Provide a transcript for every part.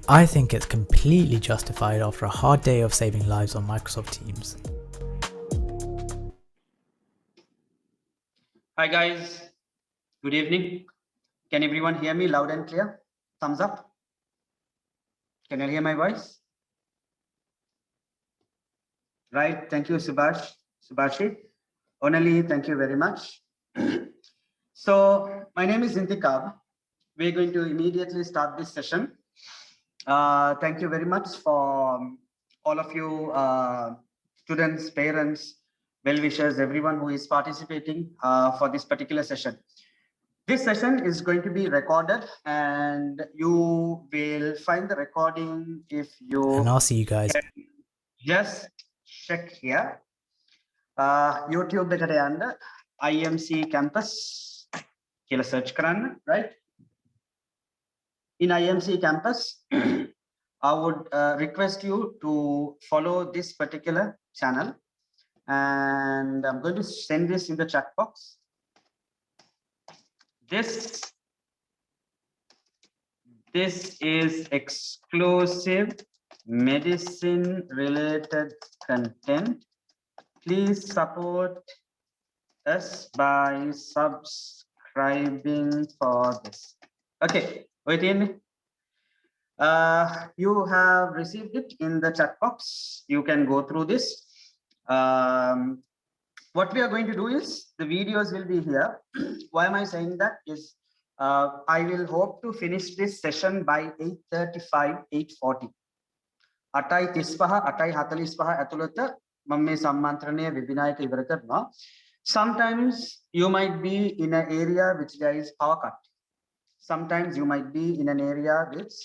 I think it's completely justified after a hard day of saving lives on Microsoft Teams. Hi guys, good evening. Can everyone hear me loud and clear? Thumbs up. Can you hear my voice? Right, thank you Subhashi. Onali, thank you very much. So my name is Intikab. We're going to immediately start this session. Thank you very much for all of you students, parents, well-wishers, everyone who is participating for this particular session. This session is going to be recorded and you will find the recording if you... And I'll see you guys. Just check here. YouTube එකට යන්න IMC campus කියලා search කරන්න, right? In IMC campus, I would request you to follow this particular channel, and I'm going to send this in the chat box. This is exclusive medicine related content. Please support us by subscribing for this. Okay, wait in. You have received it in the chat box. You can go through this. What we are going to do is the videos will be here. Why am I saying that is I will hope to finish this session by 8:35, 8:40. 8:35, 8:45 ඇතුළත මම මේ සම්මන්ත්‍රණය webinar එක ඉවර කරනවා. Sometimes you might be in an area which there is power cut. Sometimes you might be in an area which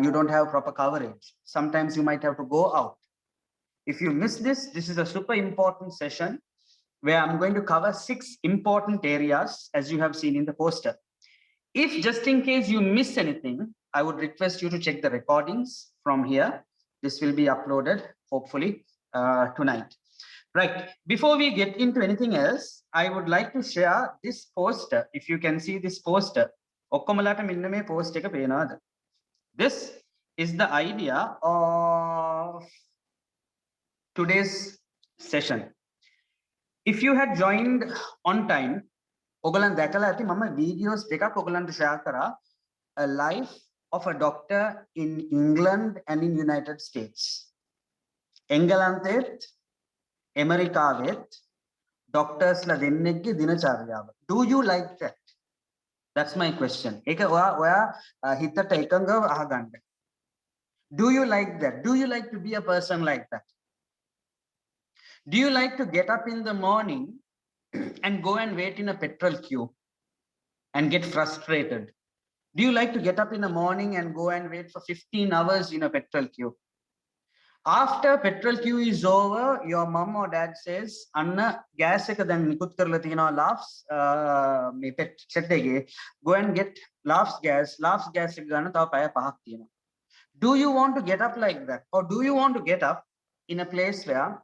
you don't have proper coverage. Sometimes you might have to go out. If you miss this, this is a super important session where I'm going to cover 6 important areas as you have seen in the poster. If just in case you miss anything, I would request you to check the recordings from here. This will be uploaded hopefully tonight. Right, before we get into anything else, I would like to share this poster. If you can see this poster, ඔක්කොමලාට මෙන්න මේ post එක පේනවද? This is the idea of today's session. If you had joined on time, ඔයගලන් දැකලා ඇති මම videos දෙකක් ඔයගලන්ට share කරා, a life of a doctor in England and in United States. එංගලන්තෙත් ඇමරිකාවෙත් doctorsලා දෙන්නෙක්ගේ දිනචර්යාව. Do you like that? That's my question. ඒක ඔයා හිතට එකඟව අහගන්න. Do you like that? Do you like to be a person like that? Do you like to get up in the morning and go and wait in a petrol queue and get frustrated? Do you like to get up in the morning and go and wait for 15 hours in a petrol queue? After petrol queue is over, your mom or dad says, "Anna, gas එක දැන් නිකුත් කරලා තියෙනවා laughs මේ pet set එකේ. Go and get laughs gas එක ගන්න තව පැය 5ක් තියෙනවා." Do you want to get up like that? Or do you want to get up in a place where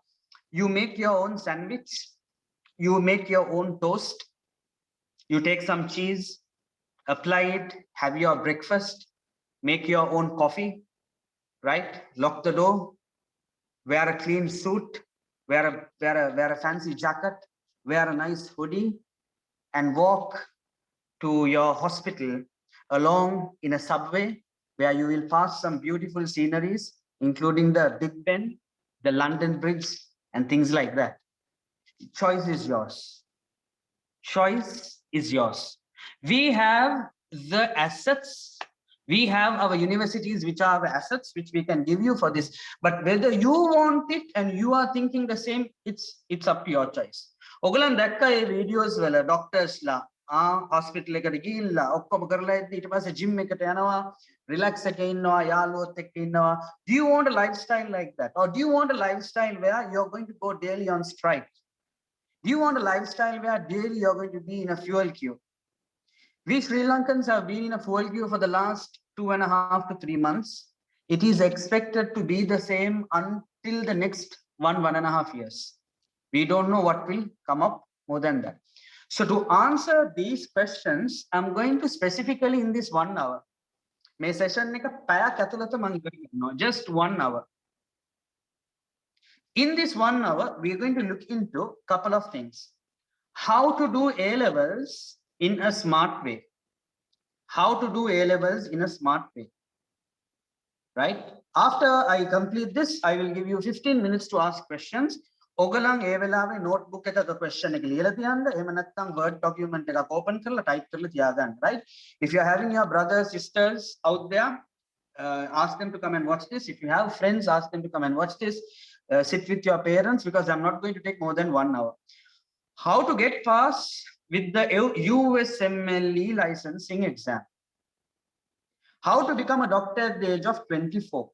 you make your own sandwich, you make your own toast, you take some cheese, apply it, have your breakfast, make your own coffee, right? Lock the door, wear a clean suit, wear a fancy jacket, wear a nice hoodie, and walk to your hospital along in a subway where you will pass some beautiful sceneries, including the Big Ben, the London Bridge, and things like that. Choice is yours. Choice is yours. We have the assets. We have our universities, which are our assets, which we can give you for this. But whether you want it and you are thinking the same, it's up to your choice. ඔගලන් දැක්ක ඒ videos වල doctorsලා hospital එකට ගිහිල්ලා ඔක්කොම කරලා ඊට පස්සේ gym එකට යනවා, relax එකේ ඉන්නවා, යාළුවොත් එක්ක ඉන්නවා. Do you want a lifestyle like that? Or do you want a lifestyle where you're going to go daily on strike? Do you want a lifestyle where daily you're going to be in a fuel queue? We Sri Lankans have been in a fuel queue for the last 2.5 to 3 months. It is expected to be the same until the next 1.5 years. We don't know what will come up more than that. So to answer these questions, I'm going to specifically in this 1 hour මේ session එක පැයක් ඇතුළත මම ඉවර කරනවා. Just 1 hour. In this 1 hour, we are going to look into a couple of things. How to do A levels in a smart way. How to do A levels in a smart way. Right? After I complete this, I will give you 15 minutes to ask questions. ඔගලන් ඒ වෙලාවේ notebook එකක question එක ලියලා තියන්න. එහෙම නැත්නම් word document එකක් open කරලා type කරලා තියාගන්න. Right? If you are having your brothers, sisters out there, ask them to come and watch this. If you have friends, ask them to come and watch this. Sit with your parents because I'm not going to take more than 1 hour. How to get pass with the USMLE licensing exam. How to become a doctor at the age of 24.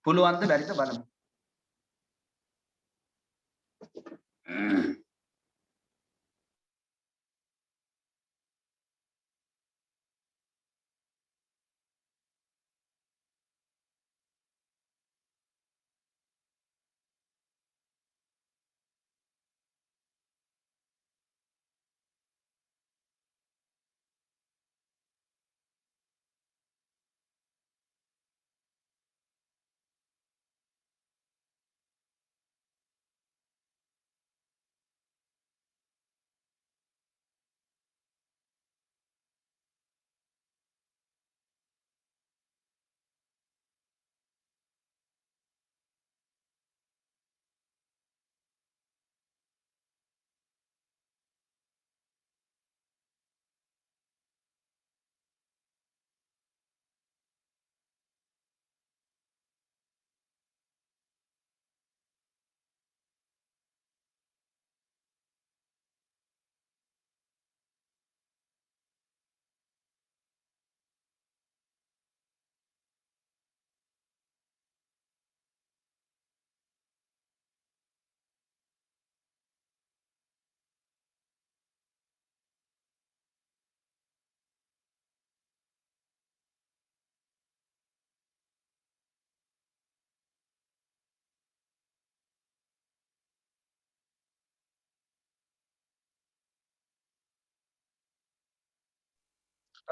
පුළුවන් ද බැරිද බලමු.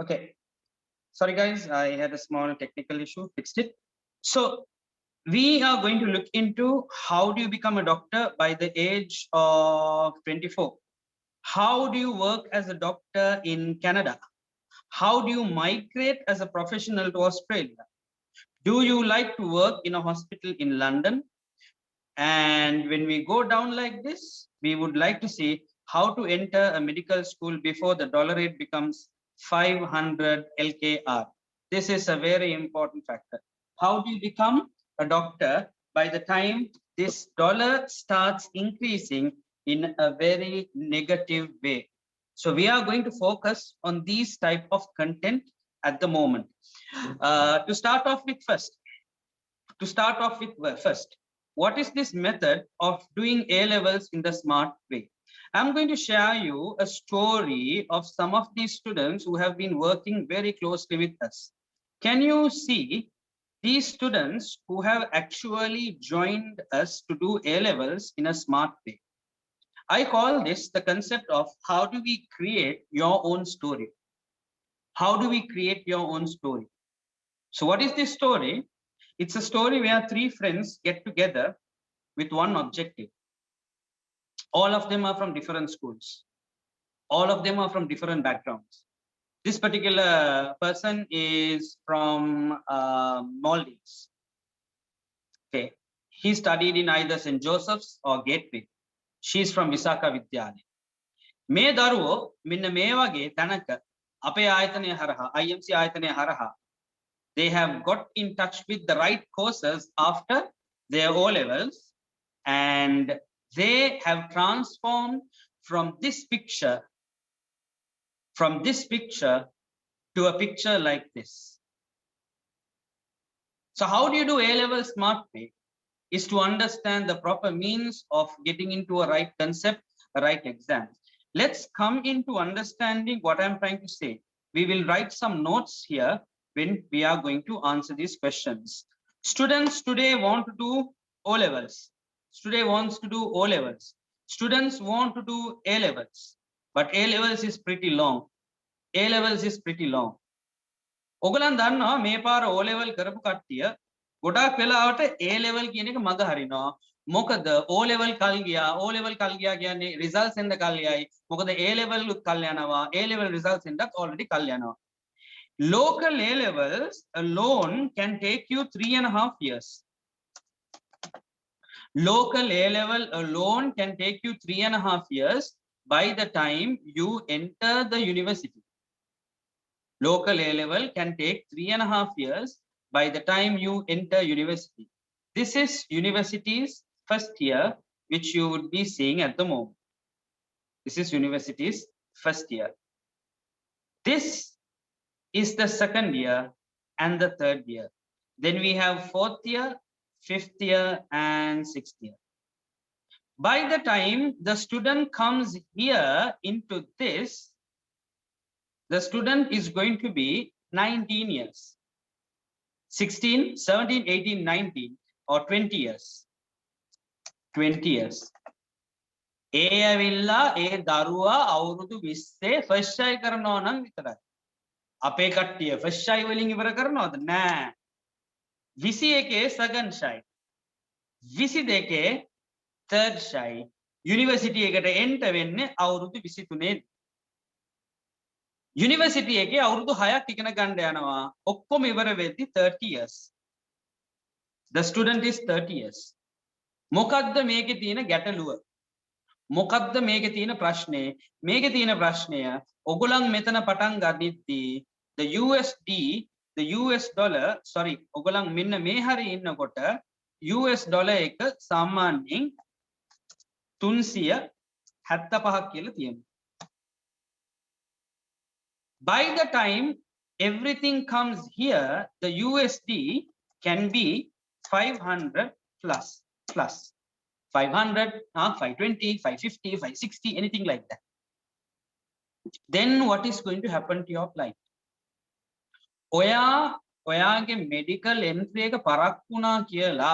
Okay. Sorry guys, I had a small technical issue, fixed it. So we are going to look into how do you become a doctor by the age of 24. How do you work as a doctor in Canada? How do you migrate as a professional to Australia? Do you like to work in a hospital in London? And when we go down like this, we would like to see how to enter a medical school before the dollar rate becomes 500 LKR. This is a very important factor. How do you become a doctor by the time this dollar starts increasing in a very negative way? So we are going to focus on these type of content at the moment. To start off with first, what is this method of doing A levels in the smart way? I'm going to share you a story of some of these students who have been working very closely with us. Can you see these students who have actually joined us to do A levels in a smart way? I call this the concept of how do we create your own story? How do we create your own story? So what is this story? It's a story where 3 friends get together with one objective. All of them are from different schools. All of them are from different backgrounds. This particular person is from Maldives. Okay. He studied in either St. Joseph's or Gateway. She's from Visakha Vidyalaya. මේ දරුවෝ මෙන්න මේ වගේ තැනක අපේ ආයතනය හරහා IMC ආයතනය හරහා they have got in touch with the right courses after their O levels, and they have transformed from this picture to a picture like this. So how do you do A level smart way? Is to understand the proper means of getting into a right concept, a right exam. Let's come into understanding what I'm trying to say. We will write some notes here when we are going to answer these questions. Students today want to do O levels. Today wants to do O levels. Students want to do A levels, but A levels is pretty long. A levels is pretty long. ඔයගලන් දන්නවා මේ පාර O level කරපු කට්ටිය ගොඩාක් වෙලාවට A level කියන එක මග හරිනවා. මොකද O level කල් ගියා කියන්නේ results එන්න කල් යයි. මොකද A level කල් යනවා. A level results එන්නත් already කල් යනවා. Local A levels alone can take you 3.5 years. Local A level alone can take you 3.5 years by the time you enter the university. Local A level can take 3.5 years by the time you enter university. This is university's first year, which you would be seeing at the moment. This is university's first year. This is the second year and the third year. Then we have fourth year, fifth year, and sixth year. By the time the student comes here into this, the student is going to be 19 years. 16, 17, 18, 19, or 20 years. 20 years. ඒ ඇවිල්ලා ඒ දරුවා අවුරුදු 20 first shy කරනවා නම් විතරයි. අපේ කට්ටිය first shy වලින් ඉවර කරනවද? නෑ. 21 second shy. 22 third shy. University එකට එන්ටර් වෙන්නේ අවුරුදු 23 දී. යුනිවර්සිටි එකේ අවුරුදු 6ක් ඉගෙන ගන්න යනවා. ඔක්කොම ඉවර වෙද්දි 30 years. The student is 30 years. මොකද්ද මේකේ තියෙන ගැටලුව? මොකද්ද මේකේ තියෙන ප්‍රශ්නේ? මේකේ තියෙන ප්‍රශ්නය ඔගොල්ලන් මෙතන පටන් ගනිද්දී the USD, the US dollar, sorry, ඔගොල්ලන් මෙන්න මේ හරිය ඉන්නකොට US dollar එක සාමාන්‍යයෙන් 375ක් කියලා තියෙනවා. By the time everything comes here, the USD can be 500 plus. 500, 520, 550, 560, anything like that. Then what is going to happen to your plight? ඔයාගේ medical entry එක පරක්කු වුණා කියලා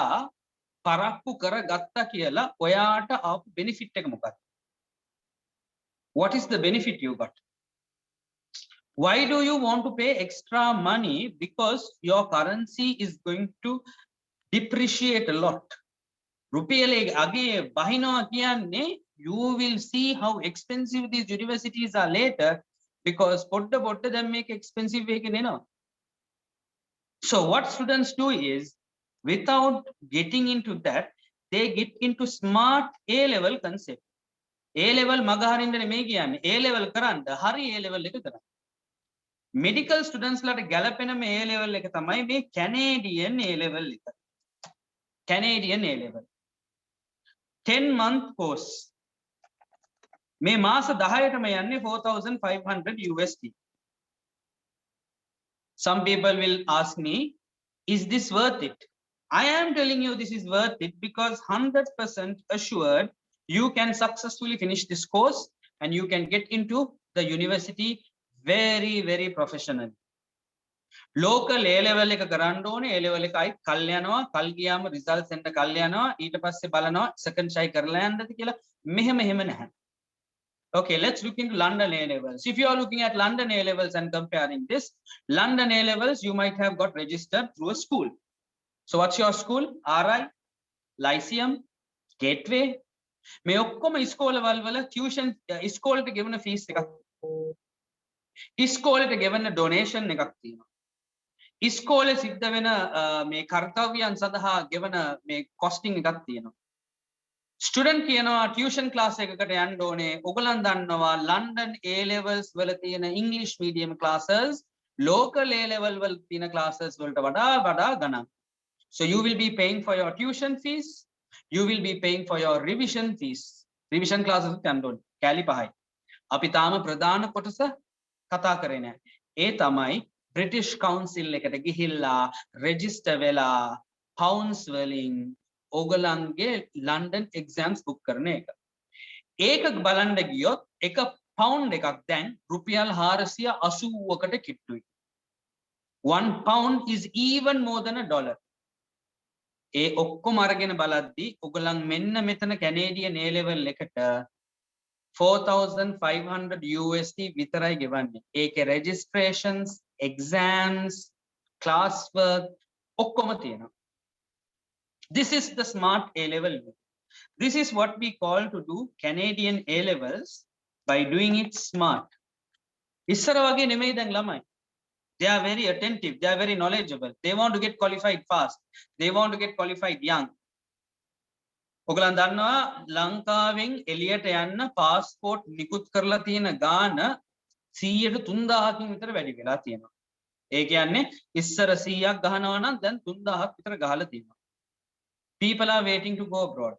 පරක්කු කරගත්තා කියලා ඔයාට ආපු benefit එක මොකක්ද? What is the benefit you got? Why do you want to pay extra money? Because your currency is going to depreciate a lot. රුපියලේ අගේ බහිනවා කියන්නේ you will see how expensive these universities are later because පොඩ දැන් මේක expensive එකේ නෙනවා. So what students do is without getting into that they get into smart A level concept. A level මග හරින්න නෙමෙයි කියන්නේ A level කරන්න හරි A level එක කරන්න. Medical students ලාට ගැලපෙන මේ A level එක තමයි මේ Canadian A level එක. Canadian A level 10-month course. මේ මාස 10ටම යන්නේ 4,500 USD. Some people will ask me, is this worth it? I am telling you this is worth it because 100% assured you can successfully finish this course and you can get into the university very, very professionally. Local A level එක කරන්න ඕනේ A level එකයි කල් යනවා කල් ගියාම results එන්න කල් යනවා ඊට පස්සේ බලනවා second try කරලා යන්නද කියලා මෙහෙම නැහැ. Okay, let's look into London A levels. If you are looking at London A levels and comparing this, London A levels you might have got registered through a school. So what's your school? RI, Lyceum, Gateway. මේ ඔක්කොම ඉස්කෝලවල වල tuition ඉස්කෝලේට ගෙවන fees එකක්. ඉස්කෝලේට ගෙවන donation එකක් තියෙනවා. ඉස්කෝලේ සිද්ධ වෙන මේ කර්තව්‍යයන් සඳහා ගෙවන මේ costing එකක් තියෙනවා. ස්ටුඩන්ට් කියනවා ටියුෂන් ක්ලාස් එකකට යන්න ඕනේ. ඔයගලන් දන්නවා ලන්ඩන් A levels වල තියෙන ඉංග්‍රීසි medium classes local A level වල තියෙන ක්ලාසස් වලට වඩා ගණන්. So you will be paying for your tuition fees, you will be paying for your revision fees. Revision classes යන්න ඕනේ. කැලි 5යි. අපි තාම ප්‍රධාන කොටස කතා කරේ නැහැ. ඒ තමයි British Council එකට ගිහිල්ලා register වෙලා pounds වලින් ඕගලන්ගේ ලන්ඩන් එක්සෑම්ස් බුක් කරන එක. ඒක බලන්න ගියොත් එක පවුන්ඩ් එකක් දැන් රුපියල් 480කට කිට්ටුයි. 1 pound is even more than a dollar. ඒ ඔක්කොම අරගෙන බලද්දි ඕගලන් මෙන්න මෙතන කැනේඩියන් A level එකට 4,500 USD විතරයි ගෙවන්නේ. ඒකේ registrations, exams, classwork, ඔක්කොම තියෙනවා. This is the smart A-level way. This is what we call to do Canadian A-levels by doing it smart. ඉස්සර වගේ නෙමෙයි දැන් ළමයි. They are very attentive, they are very knowledgeable, they want to get qualified fast, they want to get qualified young. ඔගලන් දන්නවා ලංකාවෙන් එළියට යන්න passport නිකුත් කරලා තියෙන ගාන 100,000කින් විතර වැඩි වෙලා තියෙනවා. ඒ කියන්නේ ඉස්සර 100ක් ගහනවා නම් දැන් 3,000ක් විතර ගහලා තියෙනවා. People are waiting to go abroad.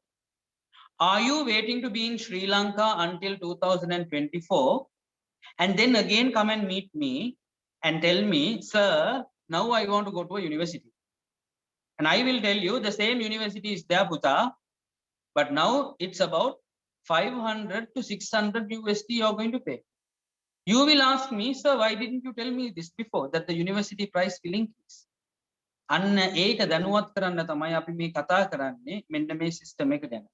Are you waiting to be in Sri Lanka until 2024 and then again come and meet me and tell me, sir, now I want to go to a university? And I will tell you the same university is there, Buddha, but now it's about 500 to 600 USD you're going to pay. You will ask me, sir, why didn't you tell me this before, that the university price will increase? අන්න ඒක දැනුවත් කරන්න තමයි අපි මේ කතා කරන්නේ මෙන්න මේ සිස්ටම් එක ගැන.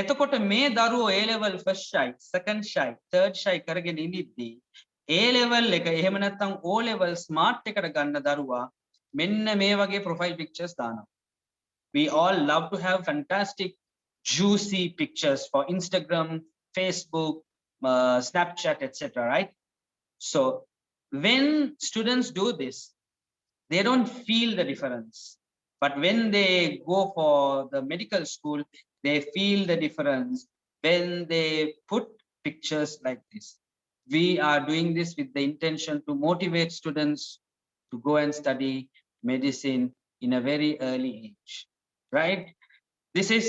එතකොට මේ දරුවෝ A level first shy, second shy, third shy කරගෙන ඉඳිද්දී A level එක එහෙම නැත්නම් O level smart එකට ගන්න දරුවා මෙන්න මේ වගේ profile pictures දානවා. We all love to have fantastic juicy pictures for Instagram, Facebook, Snapchat, etc., right? So when students do this, they don't feel the difference, but when they go for the medical school, they feel the difference when they put pictures like this. We are doing this with the intention to motivate students to go and study medicine in a very early age, right? This is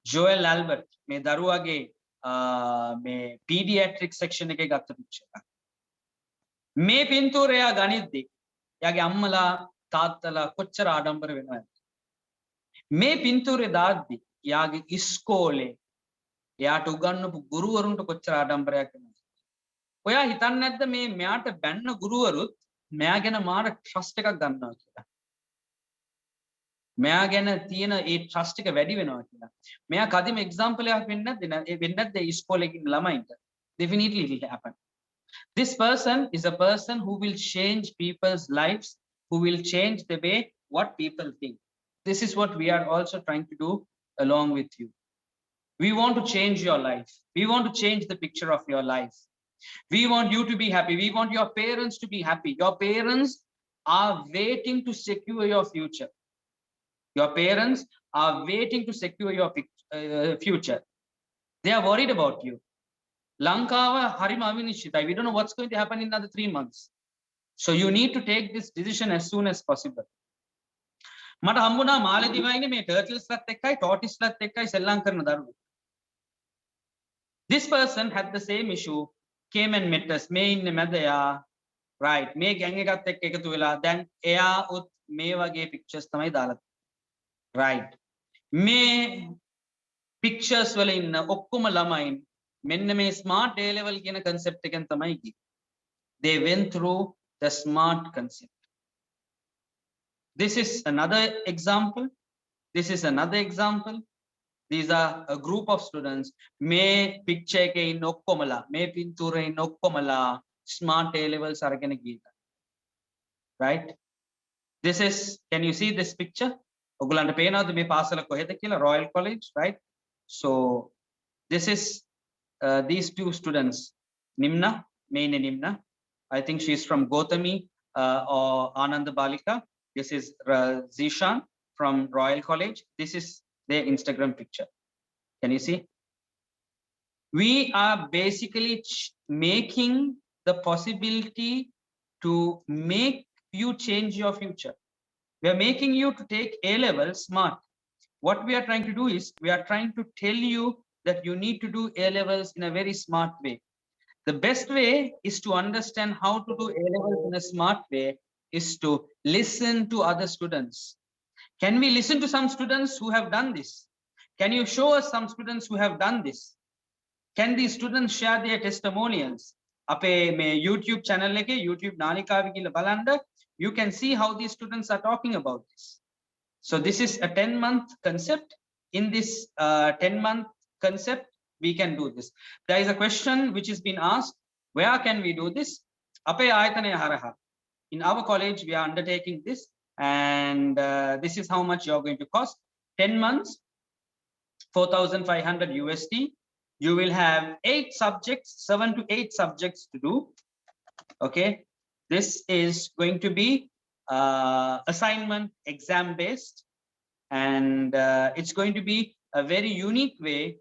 Joel Albert, me daruwage me pediatric section එකේ ගත්ත picture එක. මේ පින්තූරය ගනිද්දී එයාගේ අම්මලා තාත්තලා කොච්චර ආඩම්බර වෙනවද? මේ පින්තූරේ දාද්දී එයාගේ ඉස්කෝලේ එයාට උගන්වපු ගුරුවරුන්ට කොච්චර ආඩම්බරයක් වෙනවද? ඔයා හිතන්නේ නැද්ද මේ මෙයාට බැන්න ගුරුවරුත් මෙයා ගැන මාර ට්‍රස්ට් එකක් ගන්නවා කියලා? මෙයා ගැන තියෙන ඒ ට්‍රස්ට් එක වැඩි වෙනවා කියලා. මෙයා කදිම එක්සැම්පල් එකක් වෙන්නේ නැද්ද ඉස්කෝලේ ඉන්න ළමයින්ට? Definitely it will happen. This person is a person who will change people's lives, who will change the way what people think. This is what we are also trying to do along with you. We want to change your life. We want to change the picture of your life. We want you to be happy. We want your parents to be happy. Your parents are waiting to secure your future. Your parents are waiting to secure your future. They are worried about you. Lankawa harima avinishita. We don't know what's going to happen in another 3 months. So you need to take this decision as soon as possible. මට හම්බුණා මාලදිවයිනේ මේ ටර්ටල්ස් ලත් එක්කයි ටෝටිස් ලත් එක්කයි සෙල්ලම් කරන දරුවෝ. This person had the same issue, came and met us. මේ ඉන්නේ මැදයා, right? මේ ගෑන් එකත් එක්ක එකතු වෙලා දැන් එයා උත් මේ වගේ pictures තමයි දාලා. Right? මේ pictures වල ඉන්න ඔක්කොම ළමයින් මෙන්න මේ smart A level කියන concept එකෙන් තමයි ගියේ. They went through the smart concept. This is another example. This is another example. These are a group of students. Me picture ke in okkomala, me pinture in okkomala, smart A levels aragena gita. Right? This is, can you see this picture? Ogulanta peenawada me pasala koheda kiyala Royal College, right? So this is these two students. Nimna, main Nimna. I think she's from Gotami or Ananda Balika. This is Zishan from Royal College. This is their Instagram picture. Can you see? We are basically making the possibility to make you change your future. We are making you to take A level smart. What we are trying to do is we are trying to tell you that you need to do A levels in a very smart way. The best way is to understand how to do A levels in a smart way is to listen to other students. Can we listen to some students who have done this? Can you show us some students who have done this? Can these students share their testimonials? Ape me YouTube channel leke YouTube nalikawe gila balanda, you can see how these students are talking about this. So this is a 10-month concept. In this 10-month concept, we can do this. There is a question which has been asked, where can we do this? Ape ayatane haraha. In our college, we are undertaking this, and this is how much you're going to cost. 10 months, 4,500 USD. You will have 8 subjects, 7 to 8 subjects to do. Okay, this is going to be assignment exam based, and it's going to be a very unique way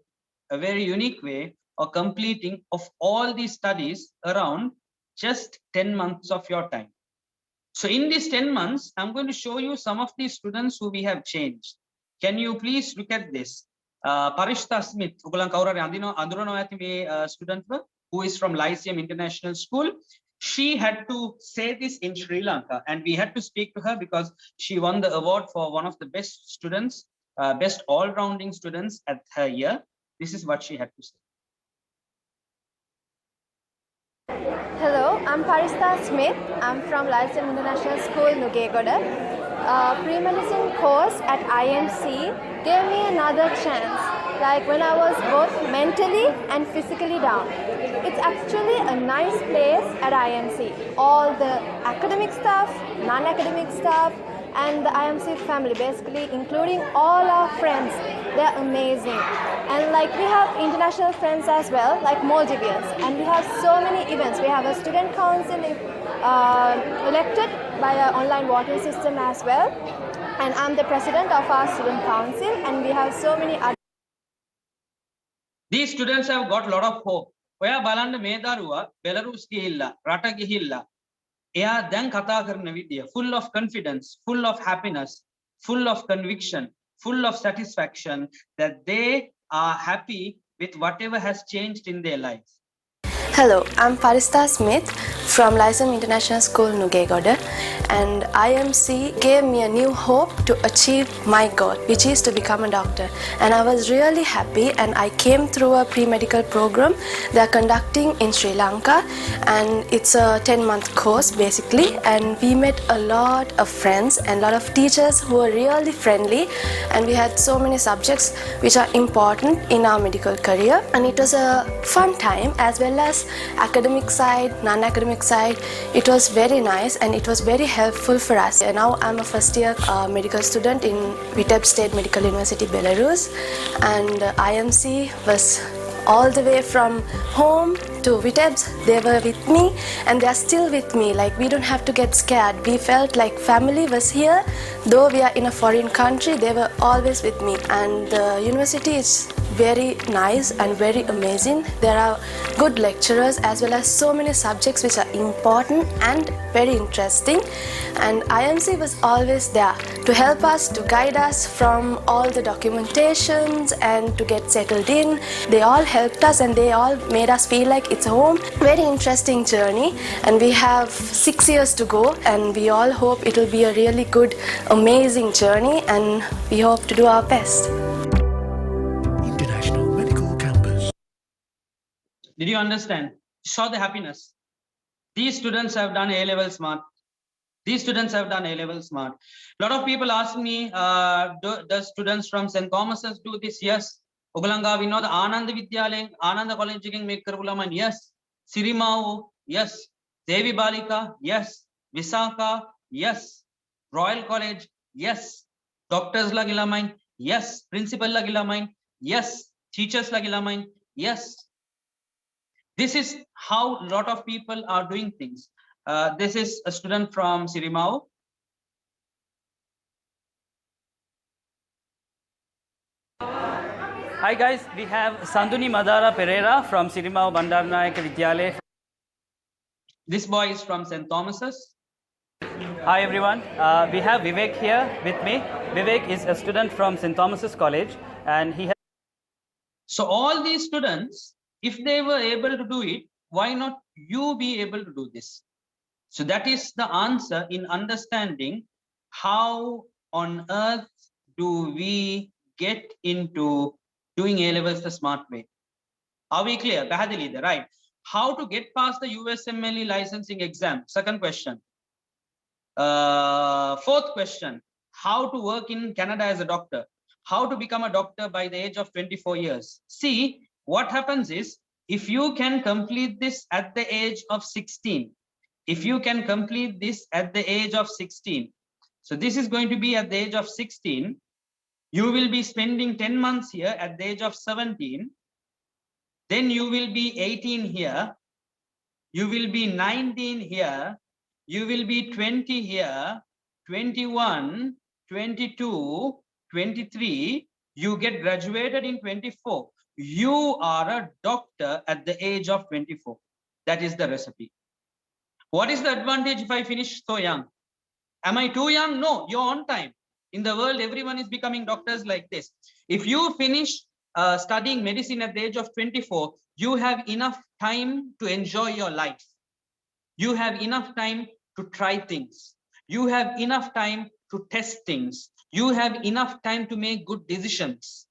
of completing of all these studies around just 10 months of your time. So in these 10 months, I'm going to show you some of these students who we have changed. Can you please look at this? Parishta Smith, student who is from Lyceum International School. She had to say this in Sri Lanka, and we had to speak to her because she won the award for one of the best students, best all-rounding students at her year. This is what she had to say. Hello, I'm Parishta Smith. I'm from Lyceum International School, Nugegoda. Pre-medicine course at IMC gave me another chance, like when I was both mentally and physically down. It's actually a nice place at IMC. All the academic stuff, non-academic stuff, and the IMC family, basically including all our friends, they're amazing. And like we have international friends as well, like Maldivians, and we have so many events. We have a student council elected by an online voting system as well, and I'm the president of our student council, and we have so many other. These students have got a lot of hope. ඔයා බලන්න මේ දරුවා බෙලරුස් ගිහිල්ලා රට ගිහිල්ලා එයා දැන් කතා කරන විදිය full of confidence, full of happiness, full of conviction, full of satisfaction that they are happy with whatever has changed in their lives. Hello, I'm Parishta Smith from Lyceum International School, Nugegoda, and IMC gave me a new hope to achieve my goal, which is to become a doctor. And I was really happy, and I came through a pre-medical program they are conducting in Sri Lanka, and it's a 10-month course basically, and we met a lot of friends and a lot of teachers who were really friendly, and we had so many subjects which are important in our medical career, and it was a fun time as well as academic side, non-academic side. It was very nice and it was very helpful for us. And now I'm a first year medical student in Vitebsk State Medical University, Belarus, and IMC was all the way from home to Vitebsk. They were with me and they are still with me. Like, we don't have to get scared. We felt like family was here. Though we are in a foreign country, they were always with me. And the university is very nice and very amazing. There are good lecturers as well as so many subjects which are important and very interesting. And IMC was always there to help us, to guide us from all the documentations and to get settled in. They all helped us and they all made us feel like it's home. Very interesting journey, and we have 6 years to go, and we all hope it will be a really good, amazing journey, and we hope to do our best. International Medical Campus. Did you understand? Saw the happiness. These students have done A-level smart. These students have done A-level smart. A lot of people ask me, does students from St. Thomas's do this? Yes. Ogalanga, we know the Ananda Vidyalaya, Ananda College make Karulaman. Yes. Sirimau, yes. Devi Balika, yes. Visaka, yes. Royal College, yes. Doctors Lagilamain, yes. Principal Lagilamain, yes. Teachers Lagilamain, yes. This is how a lot of people are doing things. This is a student from Sirimau. Hi guys, we have Sanduni Madara Pereira from Sirimau Bandaranaike Vidyalaya. This boy is from St. Thomas's. Hi everyone, we have Vivek here with me. Vivek is a student from St. Thomas's College, and he has... So all these students, if they were able to do it, why not you be able to do this? So that is the answer in understanding how on earth do we get into doing A-levels the smart way. Are we clear? Right. How to get past the USMLE licensing exam? Second question. Fourth question. How to work in Canada as a doctor? How to become a doctor by the age of 24 years? See, what happens is, if you can complete this at the age of 16, If you can complete this at the age of 16, so this is going to be at the age of 16, you will be spending 10 months here at the age of 17, then you will be 18 here, you will be 19 here, you will be 20 here, 21, 22, 23, you get graduated in 24. You are a doctor at the age of 24. That is the recipe. What is the advantage if I finish so young? Am I too young? No, you're on time. In the world, everyone is becoming doctors like this. If you finish studying medicine at the age of 24, you have enough time to enjoy your life. You have enough time to try things. You have enough time to test things. You have enough time to make good decisions.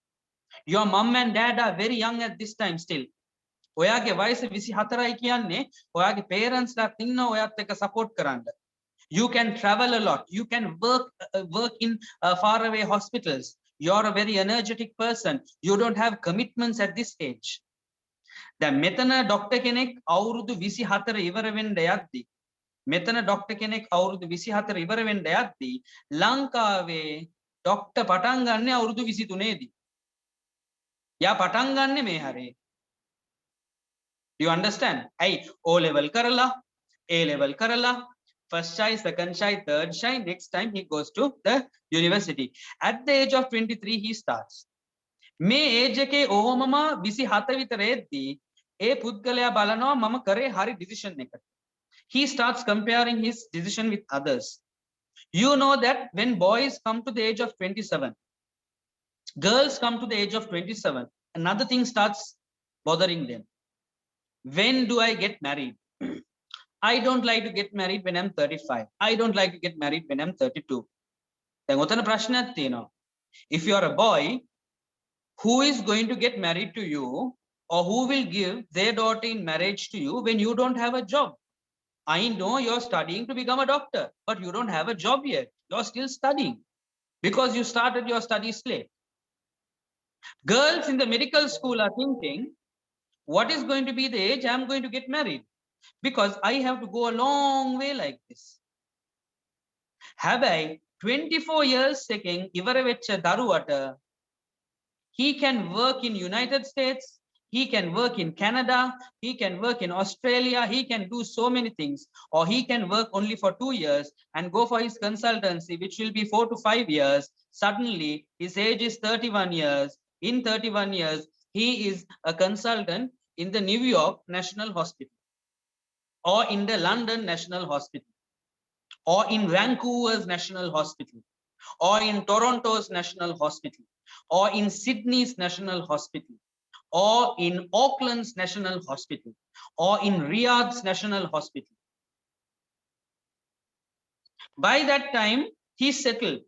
Your mom and dad are very young at this time still. ඔයාගේ වයස 24යි කියන්නේ ඔයාගේ parents ලා ඉන්නවා ඔයත් එක්ක support කරන්න. You can travel a lot. You can work in faraway hospitals. You're a very energetic person. You don't have commitments at this age. දැන් මෙතන ડોක්ටර් කෙනෙක් අවුරුදු 24 ඉවර වෙන්න යද්දි මෙතන ડોක්ටර් කෙනෙක් අවුරුදු 24 ඉවර වෙන්න යද්දි ලංකාවේ ડોක්ටර් පටන් ගන්න අවුරුදු 23 දී. යා පටන් ගන්න මේ හැරේ. Do you understand? Hey, O level karala, A level karala, first choice, second choice, third choice. Next time he goes to the university. At the age of 23, he starts. මේ age එකේ ඕමම 27 විතර එද්දී ඒ පුද්ගලයා බලනවා මම කරේ හරි decision එක. He starts comparing his decision with others. You know that when boys come to the age of 27, girls come to the age of 27, another thing starts bothering them. When do I get married? I don't like to get married when I'm 35. I don't like to get married when I'm 32. දැන් ඔතන ප්‍රශ්නයක් තියෙනවා. If you are a boy, who is going to get married to you or who will give their daughter in marriage to you when you don't have a job? I know you're studying to become a doctor, but you don't have a job yet. You're still studying because you started your studies late. Girls in the medical school are thinking, what is going to be the age I'm going to get married? Because I have to go a long way like this. හැබැයි 24 years එකෙන් ඉවර වෙච්ච දරුවට he can work in United States, he can work in Canada, he can work in Australia, he can do so many things, or he can work only for 2 years and go for his consultancy, which will be 4 to 5 years. Suddenly his age is 31 years. In 31 years, he is a consultant in the New York National Hospital, or in the London National Hospital, or in Vancouver's National Hospital, or in Toronto's National Hospital, or in Sydney's National Hospital, or in Auckland's National Hospital, or in Riyadh's National Hospital. By that time, he's settled.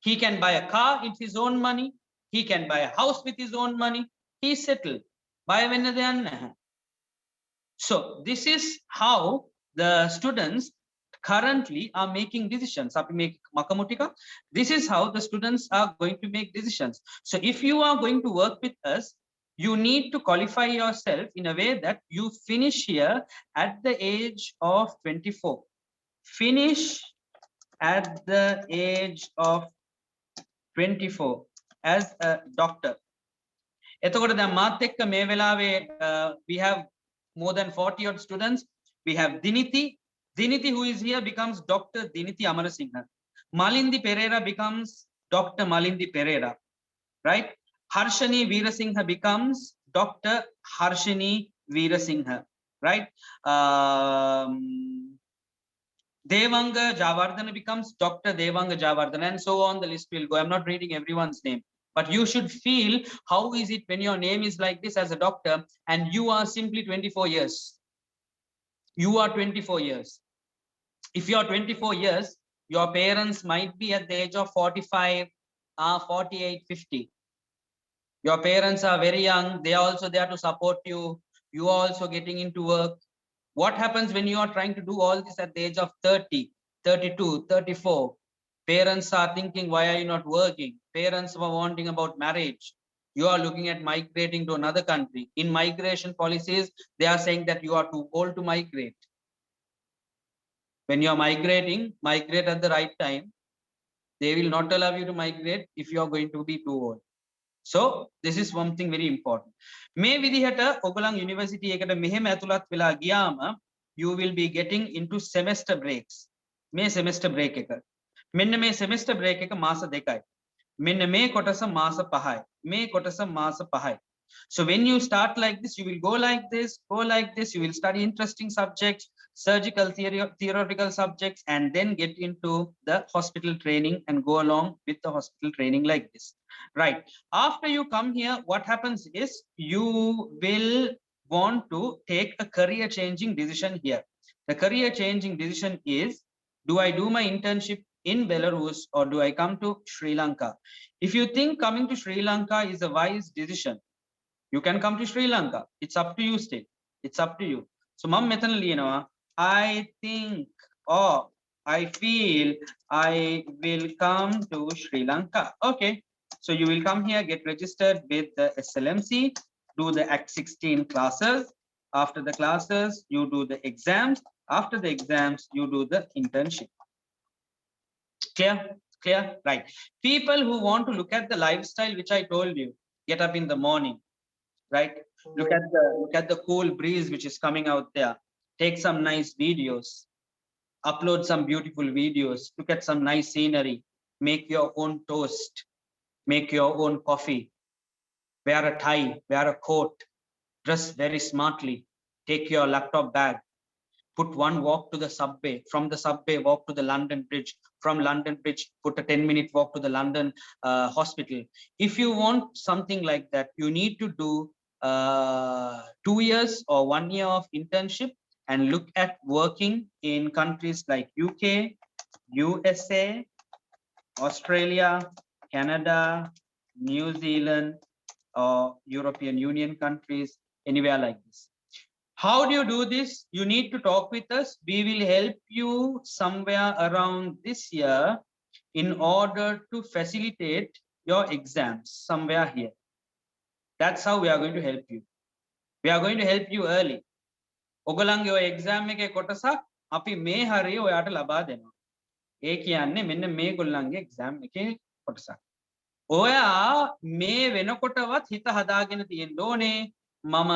He can buy a car with his own money. He can buy a house with his own money. He's settled. So this is how the students currently are making decisions. This is how the students are going to make decisions. So if you are going to work with us, you need to qualify yourself in a way that you finish here at the age of 24. Finish at the age of 24 as a doctor. එතකොට දැන් මාත් එක්ක මේ වෙලාවේ we have more than 40 odd students. We have Diniti. Diniti, who is here, becomes Dr. Diniti Amarasinghe. Malindi Pereira becomes Dr. Malindi Pereira, right? Harshani Veerasinghe becomes Dr. Harshani Veerasinghe, right? Devanga Javardhana becomes Dr. Devanga Javardhana, and so on the list will go. I'm not reading everyone's name. But you should feel how is it when your name is like this as a doctor and you are simply 24 years. You are 24 years. If you are 24 years, your parents might be at the age of 45, 48, 50. Your parents are very young. They are also there to support you. You are also getting into work. What happens when you are trying to do all this at the age of 30, 32, 34? Parents are thinking, why are you not working? Parents were wanting about marriage. You are looking at migrating to another country. In migration policies, they are saying that you are too old to migrate. When you are migrating, migrate at the right time. They will not allow you to migrate if you are going to be too old. So this is one thing very important. මේ විදිහට ඔයගොල්ලන් university එකට මෙහෙම ඇතුළත් වෙලා ගියාම you will be getting into semester breaks. මේ semester break එක. මෙන්න මේ semester break එක මාස 2යි. මෙන්න මේ කොටස මාස 5යි. මේ කොටස මාස 5යි. So when you start like this, you will go like this, you will study interesting subjects, surgical theoretical subjects, and then get into the hospital training and go along with the hospital training like this. Right. After you come here, what happens is you will want to take a career changing decision here. The career changing decision is, do I do my internship in Belarus or do I come to Sri Lanka? If you think coming to Sri Lanka is a wise decision, you can come to Sri Lanka. It's up to you still. It's up to you. So mom metana liyanawa, I think or I feel I will come to Sri Lanka. Okay. So you will come here, get registered with the SLMC, do the Act 16 classes. After the classes, you do the exams. After the exams, you do the internship. Clear? Clear? Right. People who want to look at the lifestyle, which I told you, get up in the morning, right? Look at the cool breeze which is coming out there. Take some nice videos, upload some beautiful videos, look at some nice scenery, make your own toast, make your own coffee, wear a tie, wear a coat, dress very smartly, take your laptop bag, put one walk to the subway, from the subway walk to the London Bridge, from London Bridge put a 10-minute walk to the London hospital. If you want something like that, you need to do 2 years or 1 year of internship and look at working in countries like UK, USA, Australia, Canada, New Zealand, or European Union countries, anywhere like this. How do you do this? You need to talk with us. We will help you somewhere around this year in order to facilitate your exams somewhere here. That's how we are going to help you. We are going to help you early. ඔගලන්ගේ ඔය exam එකේ කොටසක් අපි මේ හරිය ඔයාට ලබා දෙනවා. ඒ කියන්නේ මෙන්න මේගොල්ලන්ගේ exam එකේ කොටසක්. ඔයා මේ වෙනකොටවත් හිත හදාගෙන තියෙන්න ඕනේ. මම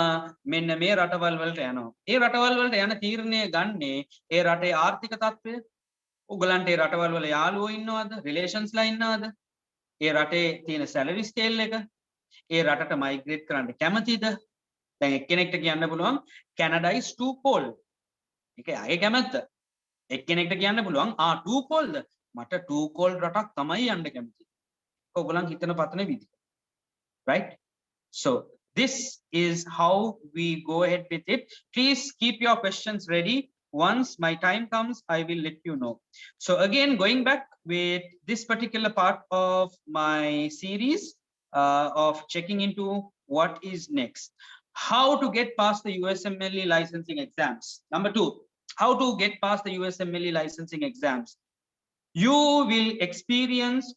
මෙන්න මේ රටවල් වලට යනවා. ඒ රටවල් වලට යන තීරණය ගන්නේ ඒ රටේ ආර්ථික තත්ත්වය. ඔයගලන්ට ඒ රටවල් වල යාළුවෝ ඉන්නවද? රිලේෂන්ස්ලා ඉන්නවද? ඒ රටේ තියෙන සැලරි ස්කේල් එක. ඒ රටට මයිග්‍රේට් කරන්න කැමතිද? දැන් එක්කෙනෙක්ට කියන්න පුළුවන් කැනඩා is too cold. ඒක ආයේ කැමැත්ත. එක්කෙනෙක්ට කියන්න පුළුවන් too cold. මට too cold රටක් තමයි යන්න කැමති. ඔයගලන් හිතන පතන විදිහ. Right? So this is how we go ahead with it. Please keep your questions ready. Once my time comes, I will let you know. So again, going back with this particular part of my series of checking into what is next. How to get past the USMLE licensing exams. Number 2, how to get past the USMLE licensing exams. You will experience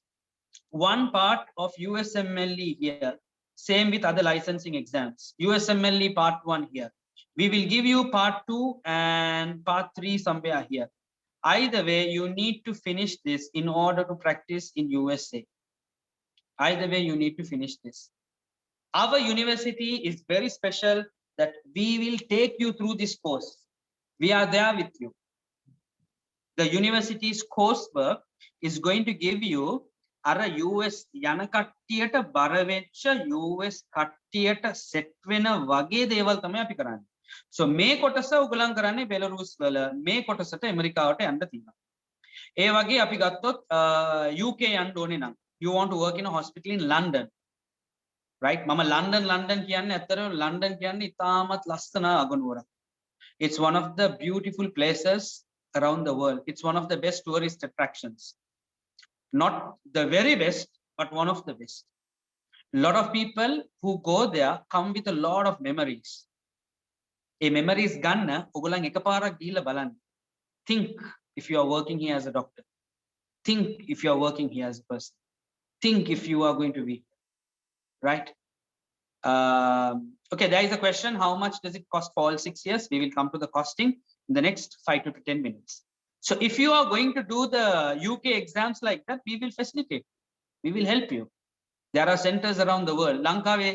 one part of USMLE here. Same with other licensing exams. USMLE part 1 here. We will give you part 2 and part 3 somewhere here. Either way, you need to finish this in order to practice in USA. Either way, you need to finish this. Our university is very special that we will take you through this course. We are there with you. The university's coursework is going to give you අර US යන කට්ටියට බර වෙච්ච US කට්ටියට set වෙන වගේ දේවල් තමයි අපි කරන්නේ. So මේ කොටස උගලන් කරන්නේ බෙලරුස් වල, මේ කොටසට ඇමරිකාවට යන්න තියෙනවා. ඒ වගේ අපි ගත්තොත් UK යන්න ඕනේ නම් you want to work in a hospital in London. Right? මම ලන්ඩන් කියන්නේ ඇත්තටම ලන්ඩන් කියන්නේ ඉතාමත් ලස්සන අගනුවරක්. It's one of the beautiful places around the world. It's one of the best tourist attractions. Not the very best, but one of the best. A lot of people who go there come with a lot of memories. A memories ගන්න ඔයගොල්ලන් එකපාරක් ගිහිල්ලා බලන්න. Think if you are working here as a doctor. Think if you are working here as a person. Think if you are going to be, right? Okay, there is a question. How much does it cost for all 6 years? We will come to the costing in the next 5 to 10 minutes. So if you are going to do the UK exams like that, we will facilitate. We will help you. There are centers around the world. Lankave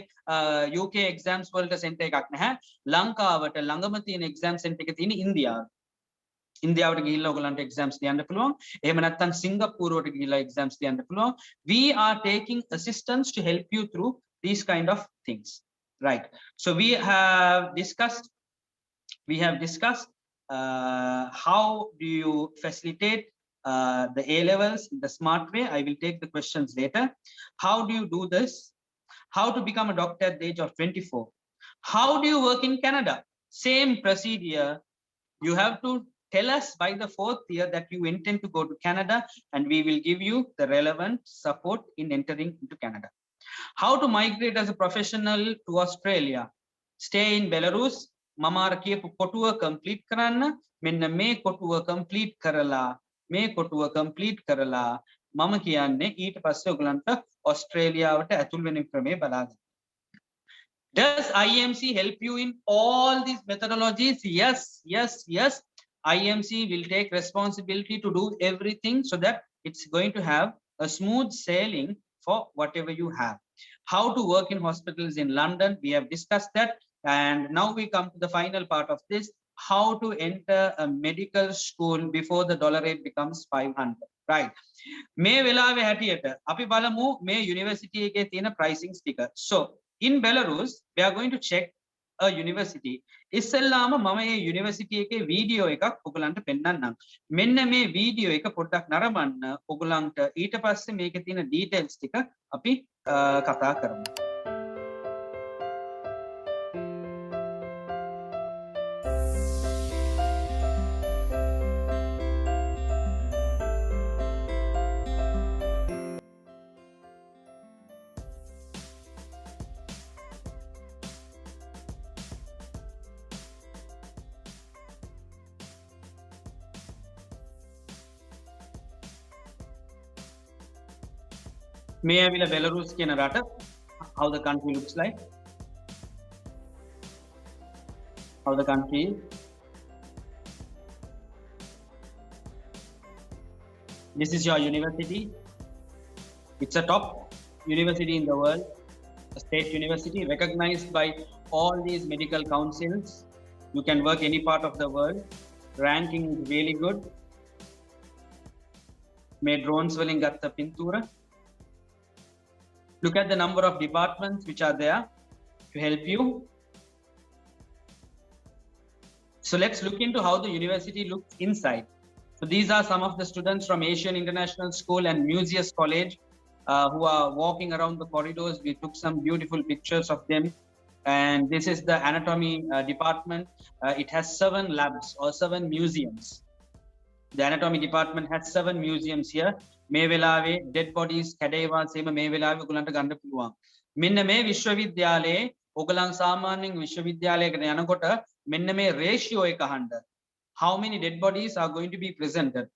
UK exams වලට center එකක් නැහැ. ලංකාවට ළඟම තියෙන exam center එක තියෙන්නේ ඉන්දියාව. ඉන්දියාවට ගිහිල්ලා ඔයගලන්ට exams තියන්න පුළුවන්. එහෙම නැත්නම් සිංගප්පූරුවට ගිහිල්ලා exams තියන්න පුළුවන්. We are taking assistance to help you through these kind of things. Right. So we have discussed how do you facilitate the A levels in the smart way. I will take the questions later. How do you do this? How to become a doctor at the age of 24? How do you work in Canada? Same procedure. You have to tell us by the 4th year that you intend to go to Canada, and we will give you the relevant support in entering into Canada. How to migrate as a professional to Australia? Stay in Belarus. මම අර කියපු කොටුව complete කරන්න. මෙන්න මේ කොටුව complete කරලා මම කියන්නේ ඊට පස්සේ ඔයගලන්ට ඔස්ට්‍රේලියාවට ඇතුල් වෙන ක්‍රමය බලාගන්න. Does IMC help you in all these methodologies? Yes. IMC will take responsibility to do everything so that it's going to have a smooth sailing for whatever you have. How to work in hospitals in London, we have discussed that. And now we come to the final part of this, how to enter a medical school before the dollar rate becomes 500. Right. මේ වෙලාවේ හැටියට අපි බලමු මේ university එකේ තියෙන pricing sticker. So in Belarus, we are going to check a university. ඉස්සෙල්ලාම මම මේ යුනිවර්සිටි එකේ වීඩියෝ එකක් ඔයගලන්ට පෙන්නන්නම්. මෙන්න මේ වීඩියෝ එක පොඩ්ඩක් නරඹන්න ඔයගලන්ට ඊට පස්සේ මේකේ තියෙන details ටික අපි කතා කරමු. මේ ඇවිල්ලා Belarus කියන රට, how the country looks like, how the country is. This is your university. It's a top university in the world, a state university recognized by all these medical councils. You can work any part of the world. Ranking is really good. මේ drones වලින් ගත්ත පින්තූර. Look at the number of departments which are there to help you. So let's look into how the university looks inside. So these are some of the students from Asian International School and Museus College who are walking around the corridors. We took some beautiful pictures of them. And this is the anatomy department. It has 7 labs or 7 museums. The anatomy department has 7 museums here. මේ වෙලාවේ dead bodies කැඩේවා සේම මේ වෙලාවේ ඔයගලන්ට ගන්න පුළුවන්. මෙන්න මේ විශ්වවිද්‍යාලයේ ඔයගලන් සාමාන්‍යයෙන් විශ්වවිද්‍යාලයකට යනකොට මෙන්න මේ ratio එක අහන්න. How many dead bodies are going to be presented?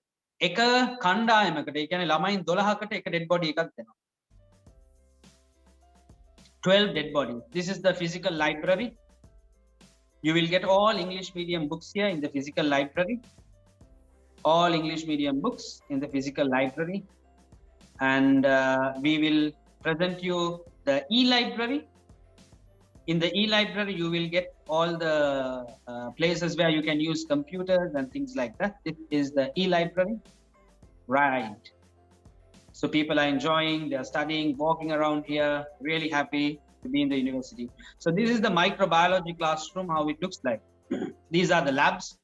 එක කණ්ඩායමකට, ඒ කියන්නේ ළමයින් 12කට එක dead body එකක් දෙනවා. 12 dead bodies. This is the physical library. You will get all English medium books here in the physical library. All English medium books in the physical library, and we will present you the e-library. In the e-library, you will get all the places where you can use computers and things like that. This is the e-library, right? So people are enjoying, they are studying, walking around here, really happy to be in the university. So this is the microbiology classroom, how it looks like. These are the labs.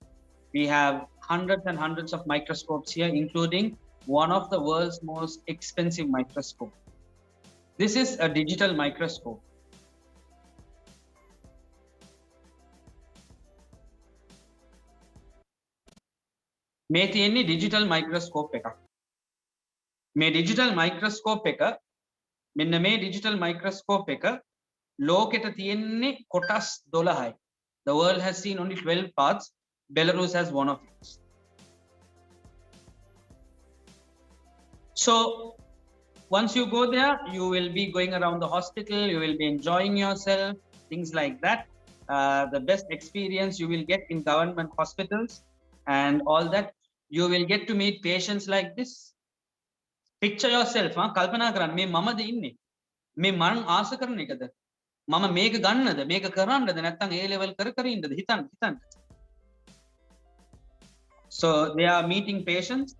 We have hundreds and hundreds of microscopes here, including one of the world's most expensive microscope. This is a digital microscope. මේ තියෙන්නේ digital microscope එකක්. මේ digital microscope එක, මෙන්න මේ digital microscope එක ලෝකෙට තියෙන්නේ කොටස් 12යි. The world has seen only 12 parts. Belarus has one of it. So once you go there, you will be going around the hospital, you will be enjoying yourself, things like that. The best experience you will get in government hospitals and all that. You will get to meet patients like this. Picture yourself, කල්පනා කරන්න මේ මමද ඉන්නේ. මේ මං ආස කරන එකද? මම මේක ගන්නද? මේක කරන්නද? නැත්නම් A level කර කර ඉන්නද? හිතන්න. So they are meeting patients.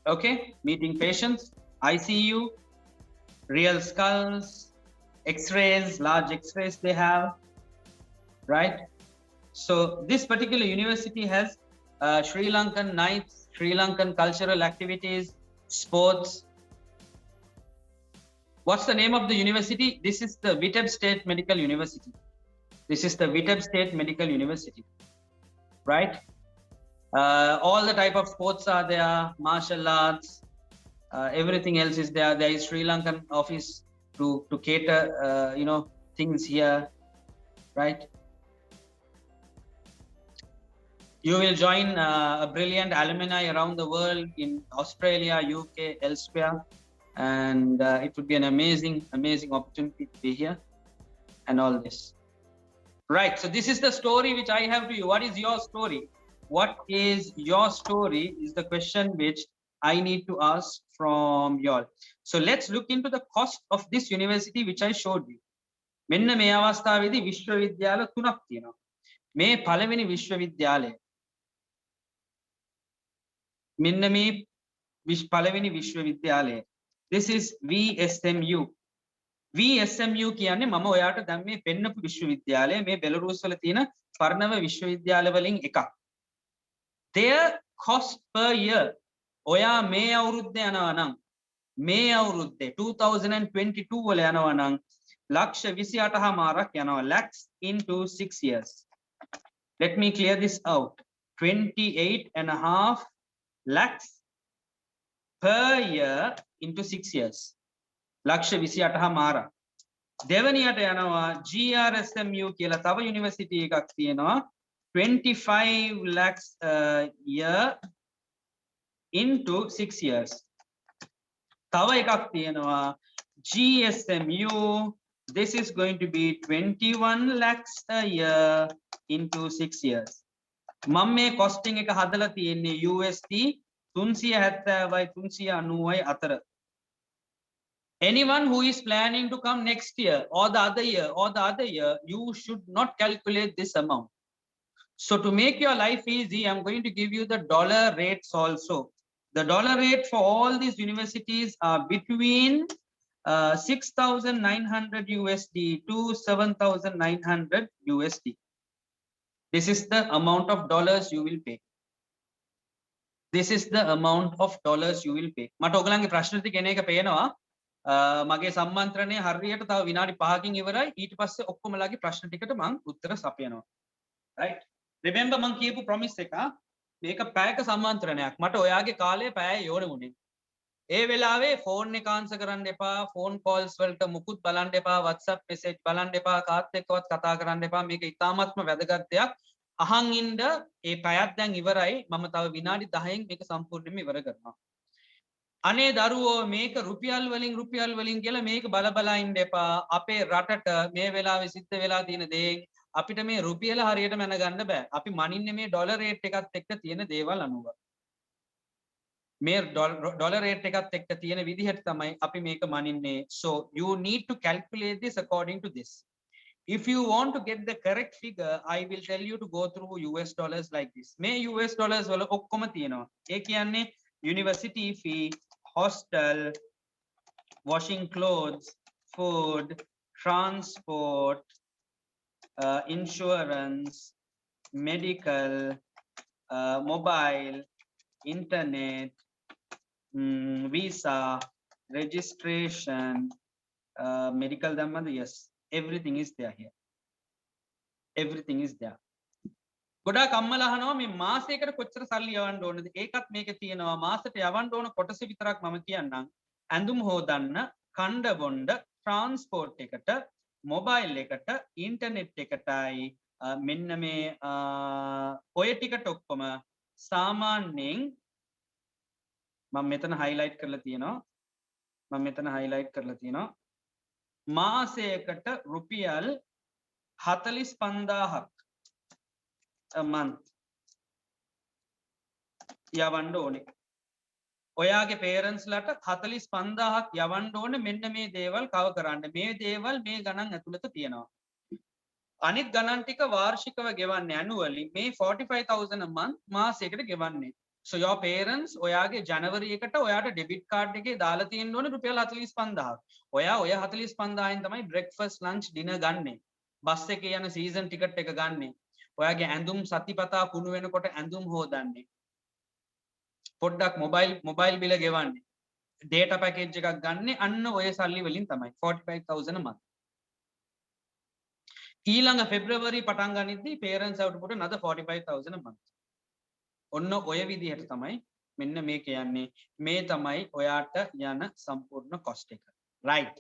Okay, meeting patients, ICU, real skulls, x-rays, large x-rays they have, right? So this particular university has Sri Lankan nights, Sri Lankan cultural activities, sports. What's the name of the university? This is the Viteb State Medical University. Right? All the type of sports are there, martial arts, everything else is there. There is Sri Lankan office to cater, things here, right? You will join a brilliant alumni around the world in Australia, UK, elsewhere, and it would be an amazing opportunity to be here and all this. Right, so this is the story which I have to you. What is your story? What is your story is the question which I need to ask from y'all. So let's look into the cost of this university which I showed you. මෙන්න මේ අවස්ථාවේදී විශ්වවිද්‍යාල තුනක් තියෙනවා. මේ පළවෙනි විශ්වවිද්‍යාලය. මෙන්න මේ පළවෙනි විශ්වවිද්‍යාලය. This is VSMU. VSMU කියන්නේ මම ඔයාට දැන් මේ පෙන්නපු විශ්වවිද්‍යාලය මේ බෙලරුස් වල තියෙන පරණව විශ්වවිද්‍යාල වලින් එකක්. Their cost per year ඔයා මේ අවුරුද්ද යනවා නම් මේ අවුරුද්දේ 2022 වල යනවා නම් ලක්ෂ 28,000ක් යනවා lakhs into 6 years. Let me clear this out. 28.5 lakhs per year into 6 years. ලක්ෂ 28,000. දෙවනියට යනවා GRSMU කියලා තව යුනිවර්සිටි එකක් තියෙනවා 25 lakhs a year into 6 years. තව එකක් තියෙනවා GSMU. This is going to be 21 lakhs a year into 6 years. මම මේ costing එක හදලා තියෙන්නේ USD 370යි 390යි අතර. Anyone who is planning to come next year or the other year, you should not calculate this amount. So to make your life easy, I'm going to give you the dollar rates also. The dollar rate for all these universities are between 6,900 USD to 7,900 USD. This is the amount of dollars you will pay. මට ඔයගලන්ගේ ප්‍රශ්න ටික එන එක පේනවා. මගේ සම්මන්ත්‍රණය හරියට තව විනාඩි 5කින් ඉවරයි. ඊට පස්සේ ඔක්කොමලාගේ ප්‍රශ්න ටිකට මම උත්තර සපයනවා. right? Remember මම කියපු promise එක මේක පැයක සම්මන්ත්‍රණයක්. මට ඔයාගේ කාලය පැය යෝනේ වුණේ. ඒ වෙලාවේ ෆෝන් එක ආන්සර් කරන්න එපා, ෆෝන් කෝල්ස් වලට මුකුත් බලන්න එපා, WhatsApp message බලන්න එපා, කාත් එක්කවත් කතා කරන්න එපා. මේක ඉතාමත්ම වැදගත් දෙයක්. අහන් ඉන්න ඒ පැයක් දැන් ඉවරයි. මම තව විනාඩි 10න් මේක සම්පූර්ණයෙන්ම ඉවර කරනවා. අනේ දරුවෝ මේක රුපියල් වලින් කියලා මේක බල ඉන්න එපා. අපේ රටට මේ වෙලාවේ සිද්ධ වෙලා තියෙන දේ අපිට මේ රුපියල හරියට මැනගන්න බෑ. අපි මනින්නේ මේ ඩොලර් රේට් එකත් එක්ක තියෙන දේවල් අනුව. මේ ඩොලර් රේට් එකත් එක්ක තියෙන විදිහට තමයි අපි මේක මනින්නේ. So you need to calculate this according to this. If you want to get the correct figure, I will tell you to go through US dollars like this. මේ US dollars වල ඔක්කොම තියෙනවා. ඒ කියන්නේ university fee, hostel, washing clothes, food, transport, insurance, medical, mobile, internet, visa, registration, medical damage. Yes, everything is there here. ගොඩාක් අම්මලා අහනවා මේ මාසයකට කොච්චර සල්ලි යවන්න ඕනද? ඒකත් මේකේ තියෙනවා. මාසෙට යවන්න ඕන කොටස විතරක් මම කියන්නම්. ඇඳුම් හොදන්න, කණ්ඩ බොණ්ඩ, ට්‍රාන්ස්පෝර්ට් එකට, මොබයිල් එකට, ඉන්ටර්නෙට් එකටයි මෙන්න මේ ඔය ටිකට ඔක්කොම සාමාන්‍යයෙන් මම මෙතන highlight කරලා තියෙනවා. මාසයකට රුපියල් 45,000ක් a month. යවන්න ඕනේ. ඔයාගේ parents ලට 45000ක් යවන්න ඕනේ මෙන්න මේ දේවල් කව කරන්න. මේ දේවල් මේ ගණන් ඇතුළත තියෙනවා. අනිත් ගණන් ටික වාර්ෂිකව ගෙවන්නේ annually. මේ 45000 a month මාසයකට ගෙවන්නේ. So your parents ඔයාගේ ජනවරි එකට ඔයාට debit card එකේ දාලා තියෙන්න ඕනේ රුපියල් 45000ක්. ඔයා ඔය 45000න් තමයි breakfast lunch dinner ගන්නෙ. බස් එකේ යන season ticket එක ගන්නෙ. ඔයාගේ ඇඳුම් සතිපතා කුණු වෙනකොට ඇඳුම් හොදන්නේ. පොඩ්ඩක් මොබයිල් බිල ගෙවන්නේ. data package එකක් ගන්න අන්න ඔය සල්ලි වලින් තමයි 45000 a month. ඊළඟ February පටන් ගනිද්දී parents have to put another 45000 a month. ඔන්න ඔය විදිහට තමයි මෙන්න මේ කියන්නේ මේ තමයි ඔයාට යන සම්පූර්ණ cost එක. Right.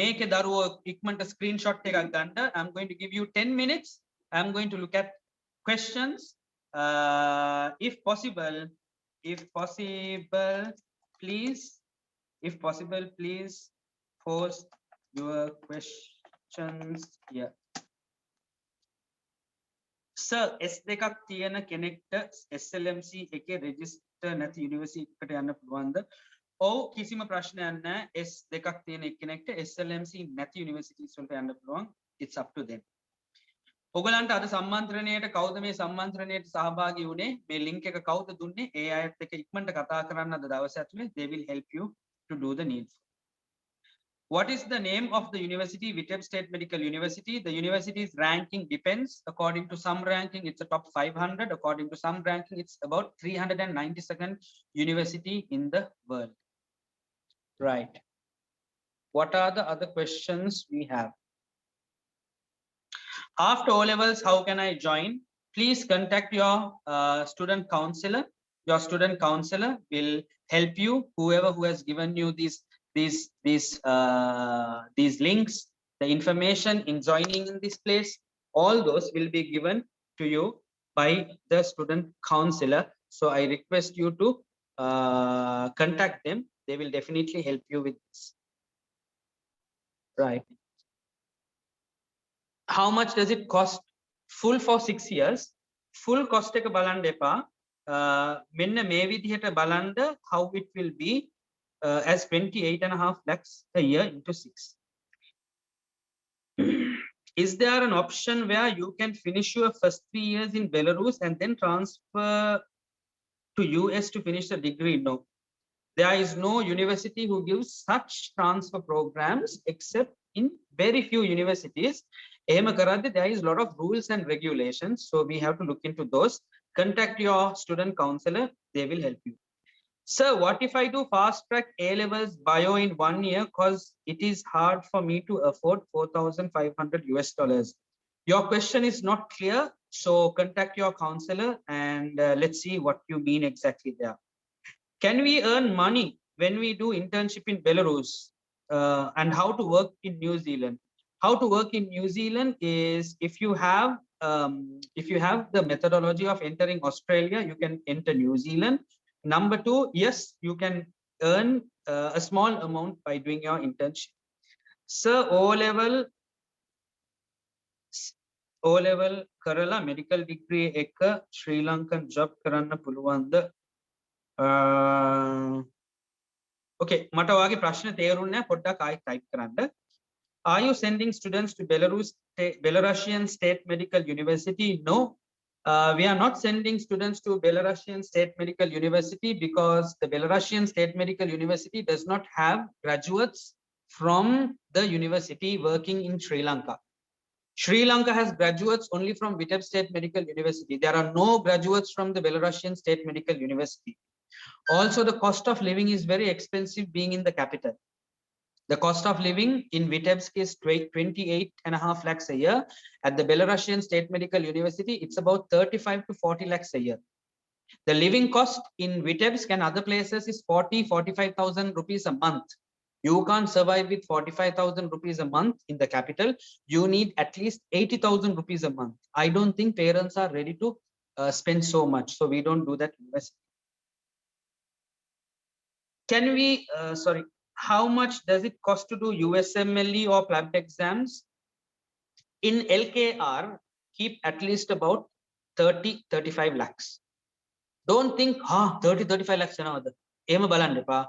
මේකේ දරුවෝ ඉක්මනට screenshot එකක් ගන්න. I'm going to give you 10 minutes. I'm going to look at questions. If possible, please post your questions here. Sir, S2ක් තියෙන කෙනෙක්ට SLMC එකේ register නැති university එකට යන්න පුළුවන්ද? ඔව් කිසිම ප්‍රශ්නයක් නැහැ. S2ක් තියෙන එක්කෙනෙක්ට SLMC නැති universities වලට යන්න පුළුවන්. It's up to them. ඔයගලන්ට අද සම්මන්ත්‍රණයට කවුද මේ සම්මන්ත්‍රණයට සහභාගී වුණේ? මේ link එක කවුද දුන්නේ? ඒ අයත් එක්ක ඉක්මනට කතා කරන්න අද දවස් ඇතුලේ. They will help you to do the needful. What is the name of the university? Vitebsk State Medical University. The university's ranking depends. According to some ranking, it's a top 500. According to some ranking, it's about 392nd university in the world. Right. What are the other questions we have? After O levels, how can I join? Please contact your student counselor. Your student counselor will help you. Whoever who has given you these links, the information in joining in this place, all those will be given to you by the student counselor. So I request you to contact them. They will definitely help you with this. Right. How much does it cost? Full for 6 years. Full cost එක බලන්න එපා. මෙන්න මේ විදිහට බලන්න how it will be as 28.5 lakhs a year into 6. Is there an option where you can finish your first 3 years in Belarus and then transfer to US to finish the degree? No. There is no university who gives such transfer programs except in very few universities. There is a lot of rules and regulations, so we have to look into those. Contact your student counselor, they will help you. Sir, what if I do fast track A levels bio in 1 year because it is hard for me to afford $4,500? Your question is not clear, so contact your counselor and let's see what you mean exactly there. Can we earn money when we do internship in Belarus and how to work in New Zealand? How to work in New Zealand is if you have the methodology of entering Australia, you can enter New Zealand. Number 2, yes, you can earn a small amount by doing your internship. Sir, O level කරලා medical degree එක Sri Lankan job කරන්න පුළුවන්ද? Okay, මට ඔයාගේ ප්‍රශ්න තේරුන්නේ නැහැ. පොඩ්ඩක් ආයෙත් type කරන්න. Are you sending students to Belarusian State Medical University? No, we are not sending students to Belarusian State Medical University because the Belarusian State Medical University does not have graduates from the university working in Sri Lanka. Sri Lanka has graduates only from Vitebsk State Medical University. There are no graduates from the Belarusian State Medical University. Also, the cost of living is very expensive being in the capital. The cost of living in Vitebsk is 28.5 lakhs a year. At the Belarusian State Medical University, it's about 35 to 40 lakhs a year. The living cost in Vitebsk and other places is 45,000 rupees a month. You can't survive with 45,000 rupees a month in the capital. You need at least 80,000 rupees a month. I don't think parents are ready to spend so much. So we don't do that. Can we, how much does it cost to do USMLE or PLAB exams? In LKR, keep at least about 30-35 lakhs. Don't think 30-35 lakhs යනවද එහෙම බලන්න එපා.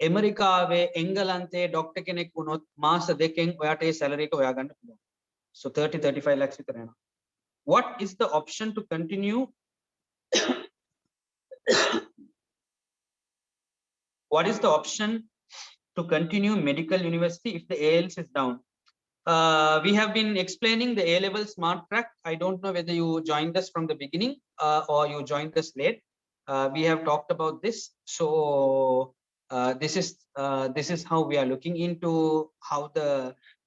ඇමරිකාවේ එංගලන්තේ doctor කෙනෙක් වුණොත් මාස දෙකෙන් ඔයාට ඒ සැලරි එක හොයාගන්න පුළුවන්. So 30-35 lakhs විතර යනවා. What is the option to continue what is the option to continue medical university if the ALs is down? We have been explaining the A-level smart track. I don't know whether you joined us from the beginning or you joined us late. We have talked about this. So this is how we are looking into how the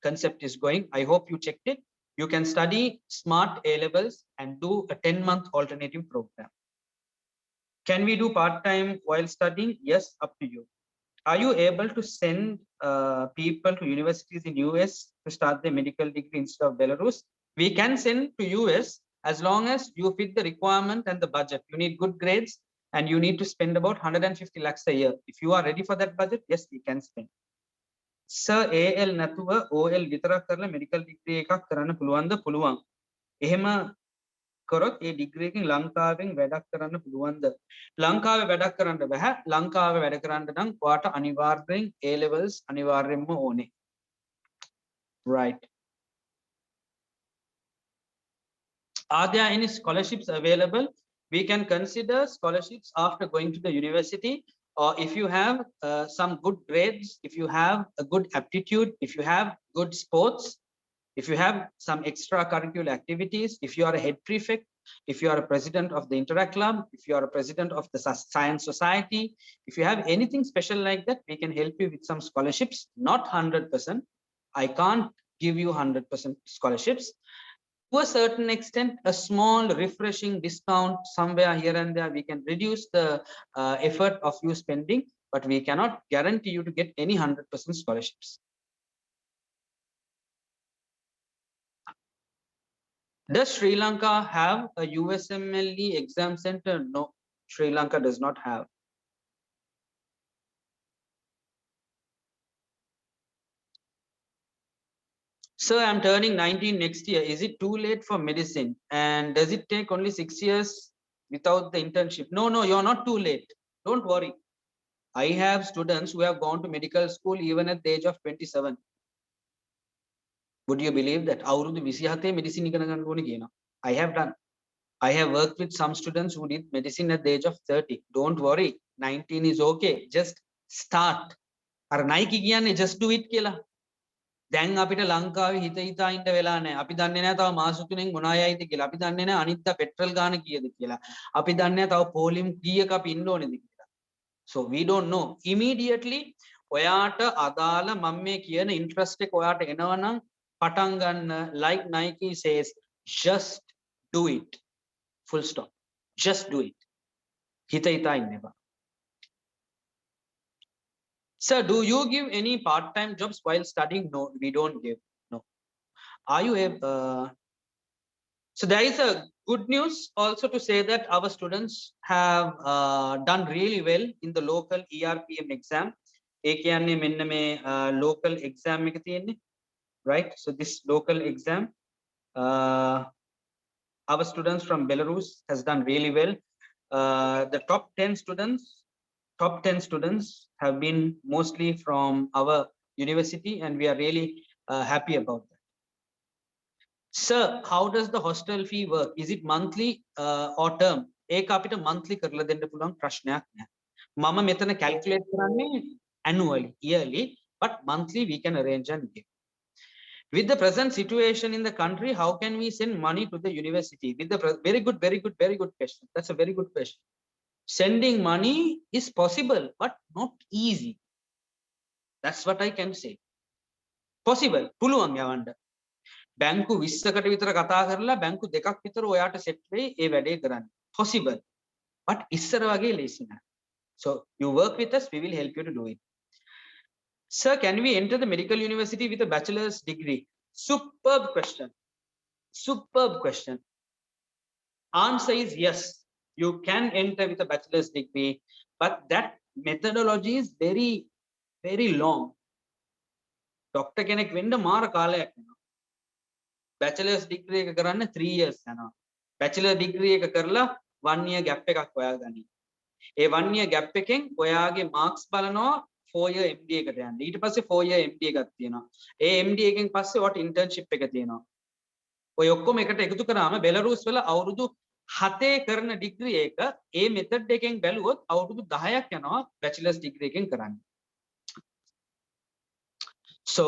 concept is going. I hope you checked it. You can study smart A-levels and do a 10-month alternative program. Can we do part-time while studying? Yes, up to you. Are you able to send people to universities in US to start their medical degree instead of Belarus? We can send to US as long as you fit the requirement and the budget. You need good grades and you need to spend about 150 lakhs a year. If you are ready for that budget, yes, we can spend. Sir, AL නැතුව OL විතරක් කරලා medical degree එකක් කරන්න පුළුවන්ද? පුළුවන්. එහෙම කරොත් ඒ degree එකෙන් ලංකාවෙන් වැඩක් කරන්න පුළුවන්ද? ලංකාවේ වැඩක් කරන්න බෑ. ලංකාවේ වැඩ කරන්න නම් ඔයාට අනිවාර්යෙන් A levels අනිවාර්යෙන්ම ඕනේ. Right. Are there any scholarships available? We can consider scholarships after going to the university, or if you have some good grades, if you have a good aptitude, if you have good sports, if you have some extracurricular activities, if you are a head prefect, if you are a president of the Interact Club, if you are a president of the Science Society, if you have anything special like that, we can help you with some scholarships. Not 100%. I can't give you 100% scholarships. To a certain extent, a small refreshing discount somewhere here and there, we can reduce the effort of you spending, but we cannot guarantee you to get any 100% scholarships. Does Sri Lanka have a USMLE exam center? No, Sri Lanka does not have. Sir, I'm turning 19 next year. Is it too late for medicine? And does it take only 6 years without the internship? No, you're not too late. Don't worry. I have students who have gone to medical school even at the age of 27. Would you believe that? I have done. I have worked with some students who did medicine at the age of 30. Don't worry. 19 is okay. Just start. Ar Nike kiyanne just do it කියලා. දැන් අපිට ලංකාවේ හිත හිතා ඉන්න වෙලා නැහැ. අපි දන්නේ නැහැ තව මාස 3කින් මොනවා යයිද කියලා. අපි දන්නේ නැහැ අනිත්දා පෙට්‍රල් ගාන කීයද කියලා. අපි දන්නේ නැහැ තව පොලිම් කීයක අපි ඉන්න ඕනේද කියලා. So we don't know. Immediately ඔයාට අදාළ මම මේ කියන interest එක ඔයාට එනවනම් පටන් ගන්න. Like Nike says, just do it. Full stop. Just do it. හිත හිතා ඉන්න එපා. Sir, do you give any part-time jobs while studying? No, we don't give. No. Are you so there is a good news also to say that our students have done really well in the local ERPM exam. ඒ කියන්නේ මෙන්න මේ local exam එක තියෙන්නේ. Right? So this local exam, our students from Belarus has done really well. The top 10 students have been mostly from our university, and we are really happy about that. Sir, how does the hostel fee work? Is it monthly or term? ඒක අපිට monthly කරලා දෙන්න පුළුවන් ප්‍රශ්නයක් නෑ. මම මෙතන calculate කරන්නේ annually, yearly, but monthly we can arrange and give. With the present situation in the country, how can we send money to the university? With the very good question. That's a very good question. Sending money is possible, but not easy. That's what I can say. Possible. පුළුවන් යවන්න. බැංකු 20කට විතර කතා කරලා බැංකු දෙකක් විතර ඔයාට සෙට් වෙයි ඒ වැඩේ කරන්න. Possible. But ඉස්සර වගේ ලේසි නෑ. So you work with us, we will help you to do it. Sir, can we enter the medical university with a bachelor's degree? Superb question. Superb question. Answer is yes. You can enter with a bachelor's degree, but that methodology is very, very long. Doctor කෙනෙක් වෙන්න මාර කාලයක් යනවා. Bachelor's degree එක කරන්න 3 years යනවා. bachelor degree එක කරලා 1 year gap එකක් හොයාගනි. ඒ 1 year gap එකෙන් ඔයාගේ marks බලනවා 4 year MBA එකට යන්න. ඊට පස්සේ 4 year MBA එකක් තියෙනවා. ඒ MBA එකෙන් පස්සේ ඔයාට internship එක තියෙනවා. ඔය ඔක්කොම එකට එකතු කරාම බෙලරුස් වල අවුරුදු 7 කරන ඩිග්‍රී එක ඒ මෙතඩ් එකෙන් බැලුවොත් අවුරුදු 10ක් යනවා bachelor's degree එකෙන් කරන්න. So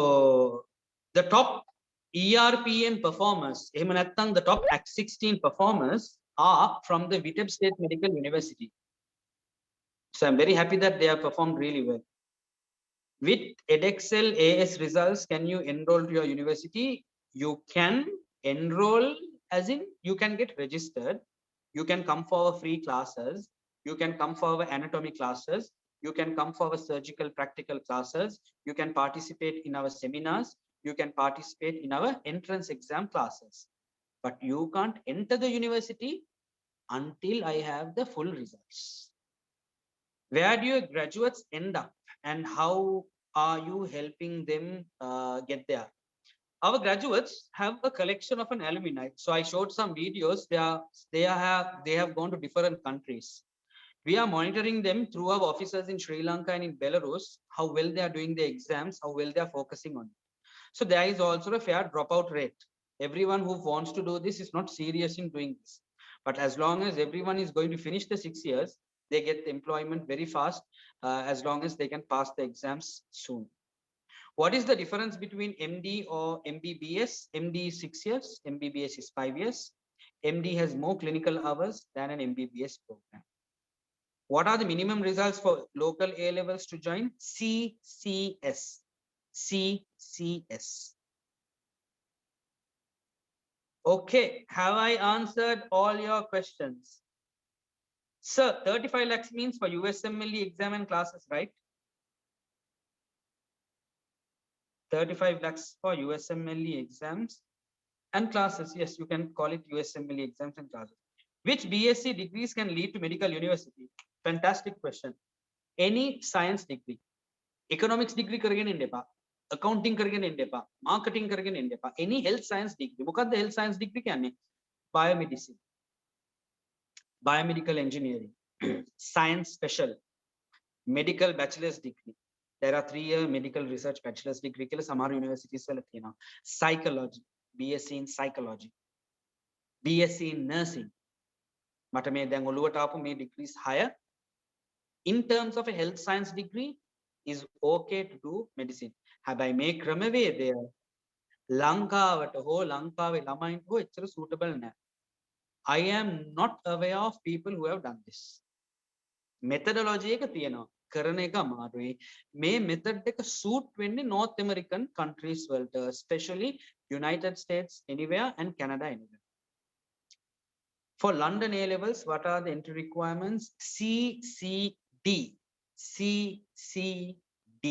the top ERPM performers, එහෙම නැත්නම් the top Act 16 performers are from the Vitebsk State Medical University. So I'm very happy that they have performed really well. With edexcel AS results, can you enroll to your university? You can enroll, as in you can get registered. You can come for our free classes. You can come for our anatomy classes. You can come for our surgical practical classes. You can participate in our seminars. You can participate in our entrance exam classes. But you can't enter the university until I have the full results. Where do your graduates end up and how are you helping them get there? Our graduates have a collection of an alumni. So I showed some videos. They have gone to different countries. We are monitoring them through our officers in Sri Lanka and in Belarus, how well they are doing their exams, how well they are focusing on it. So there is also a fair dropout rate. Everyone who wants to do this is not serious in doing this. But as long as everyone is going to finish the 6 years, they get employment very fast, as long as they can pass the exams soon. What is the difference between MD or MBBS? MD is 6 years, MBBS is 5 years. MD has more clinical hours than an MBBS program. What are the minimum results for local A levels to join? CCS. CCS. Okay, have I answered all your questions? Sir, 35 lakhs means for USMLE exam and classes, right? 35 lakhs for USMLE exams and classes. Yes, you can call it USMLE exams and classes. Which BSc degrees can lead to medical university? Fantastic question. Any science degree. Economics degree කරගෙන ඉන්න එපා. Accounting කරගෙන ඉන්න එපා. Marketing කරගෙන ඉන්න එපා. Any health science degree. මොකක්ද health science degree කියන්නේ? Biomedicine. Biomedical engineering. Science special. Medical bachelor's degree. There are 3-year medical research bachelor's degree කියලා සමහර universities වල තියෙනවා. Psychology. BSc in psychology. BSc in nursing. මට මේ දැන් ඔළුවට ආපු මේ degrees higher. In terms of a health science degree, is okay to do medicine. හැබැයි මේ ක්‍රමවේදය ලංකාවට හෝ ලංකාවේ ළමයින්ට හෝ එච්චර suitable නැහැ. I am not aware of people who have done this. Methodology එක තියෙනවා. කරන එක අමාරුයි. මේ method එක suit වෙන්නේ North American countries වලට, especially United States anywhere and Canada anywhere. For London A levels, what are the entry requirements? CCD. CCD.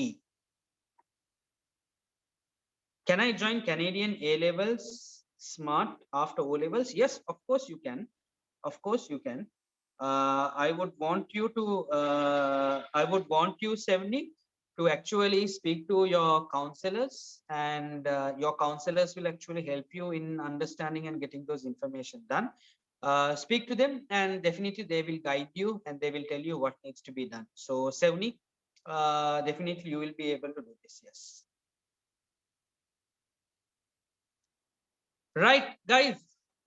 Can I join Canadian A levels smart after O levels? Yes, of course you can. Of course you can. I would want you, Sevni, to actually speak to your counselors, and your counselors will actually help you in understanding and getting those information done. Speak to them and definitely they will guide you and they will tell you what needs to be done. So Sevni, definitely you will be able to do this. Yes. Right, guys,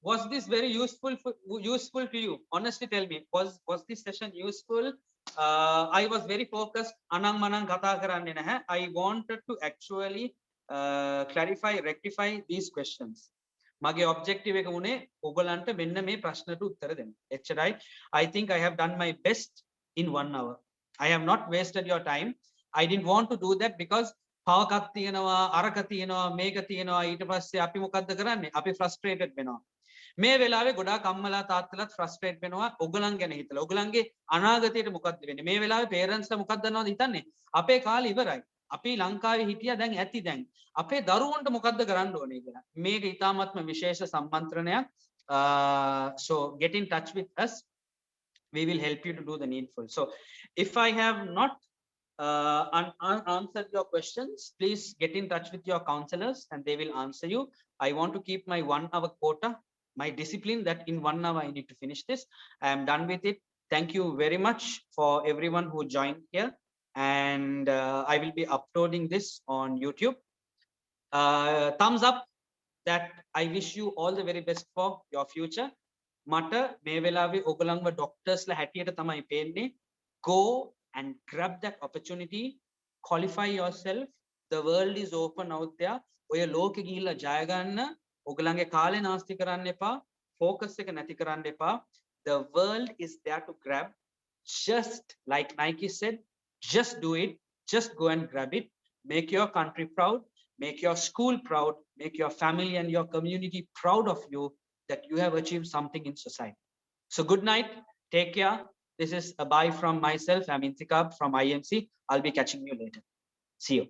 was this very useful to you? Honestly tell me, was this session useful? I was very focused. Anang manang katha karanne naha. I wanted to actually clarify, rectify these questions. මගේ objective එක උනේ ඔයගලන්ට මෙන්න මේ ප්‍රශ්නට උත්තර දෙන්න. එච්චරයි. I think I have done my best in 1 hour. I have not wasted your time. I didn't want to do that because පවකක් තියෙනවා, අරක තියෙනවා, මේක තියෙනවා, ඊට පස්සේ අපි මොකද්ද කරන්නේ? අපි frustrated වෙනවා. මේ වෙලාවේ ගොඩාක් අම්මලා තාත්තලාත් frustrate වෙනවා ඔයගලන් ගැන හිතලා. ඔයගලන්ගේ අනාගතයට මොකද්ද වෙන්නේ? මේ වෙලාවේ parents ලා මොකක්ද දන්නවද හිතන්නේ? අපේ කාලේ ඉවරයි. අපි ලංකාවේ හිටියා දැන් ඇති දැන්. අපේ දරුවන්ට මොකද්ද කරන්න ඕනේ කියලා. මේක ඊටාත්ම විශේෂ සම්මන්ත්‍රණයක්. So get in touch with us. We will help you to do the needful. So if I have not answered your questions, please get in touch with your counselors and they will answer you. I want to keep my 1 hour quota. my discipline that in 1 hour I need to finish this. I am done with it. Thank you very much for everyone who joined here. And I will be uploading this on YouTube. Thumbs up that I wish you all the very best for your future. මට මේ වෙලාවේ ඔයගොල්ලන්ව ඩොක්ටර්ස්ලා හැටියට තමයි පේන්නේ. Go and grab that opportunity, qualify yourself. The world is open out there. ඔය ලෝකෙ ගිහිල්ලා ජය ගන්න. ඔයගොල්ලන්ගේ කාලේ නාස්ති කරන්න එපා. Focus එක නැති කරන්න එපා. The world is there to grab. Just like Nike said, just do it. Just go and grab it. Make your country proud. Make your school proud. Make your family and your community proud of you, that you have achieved something in society. So good night. Take care. This is a bye from myself. I'm Intikab from IMC. I'll be catching you later. See you.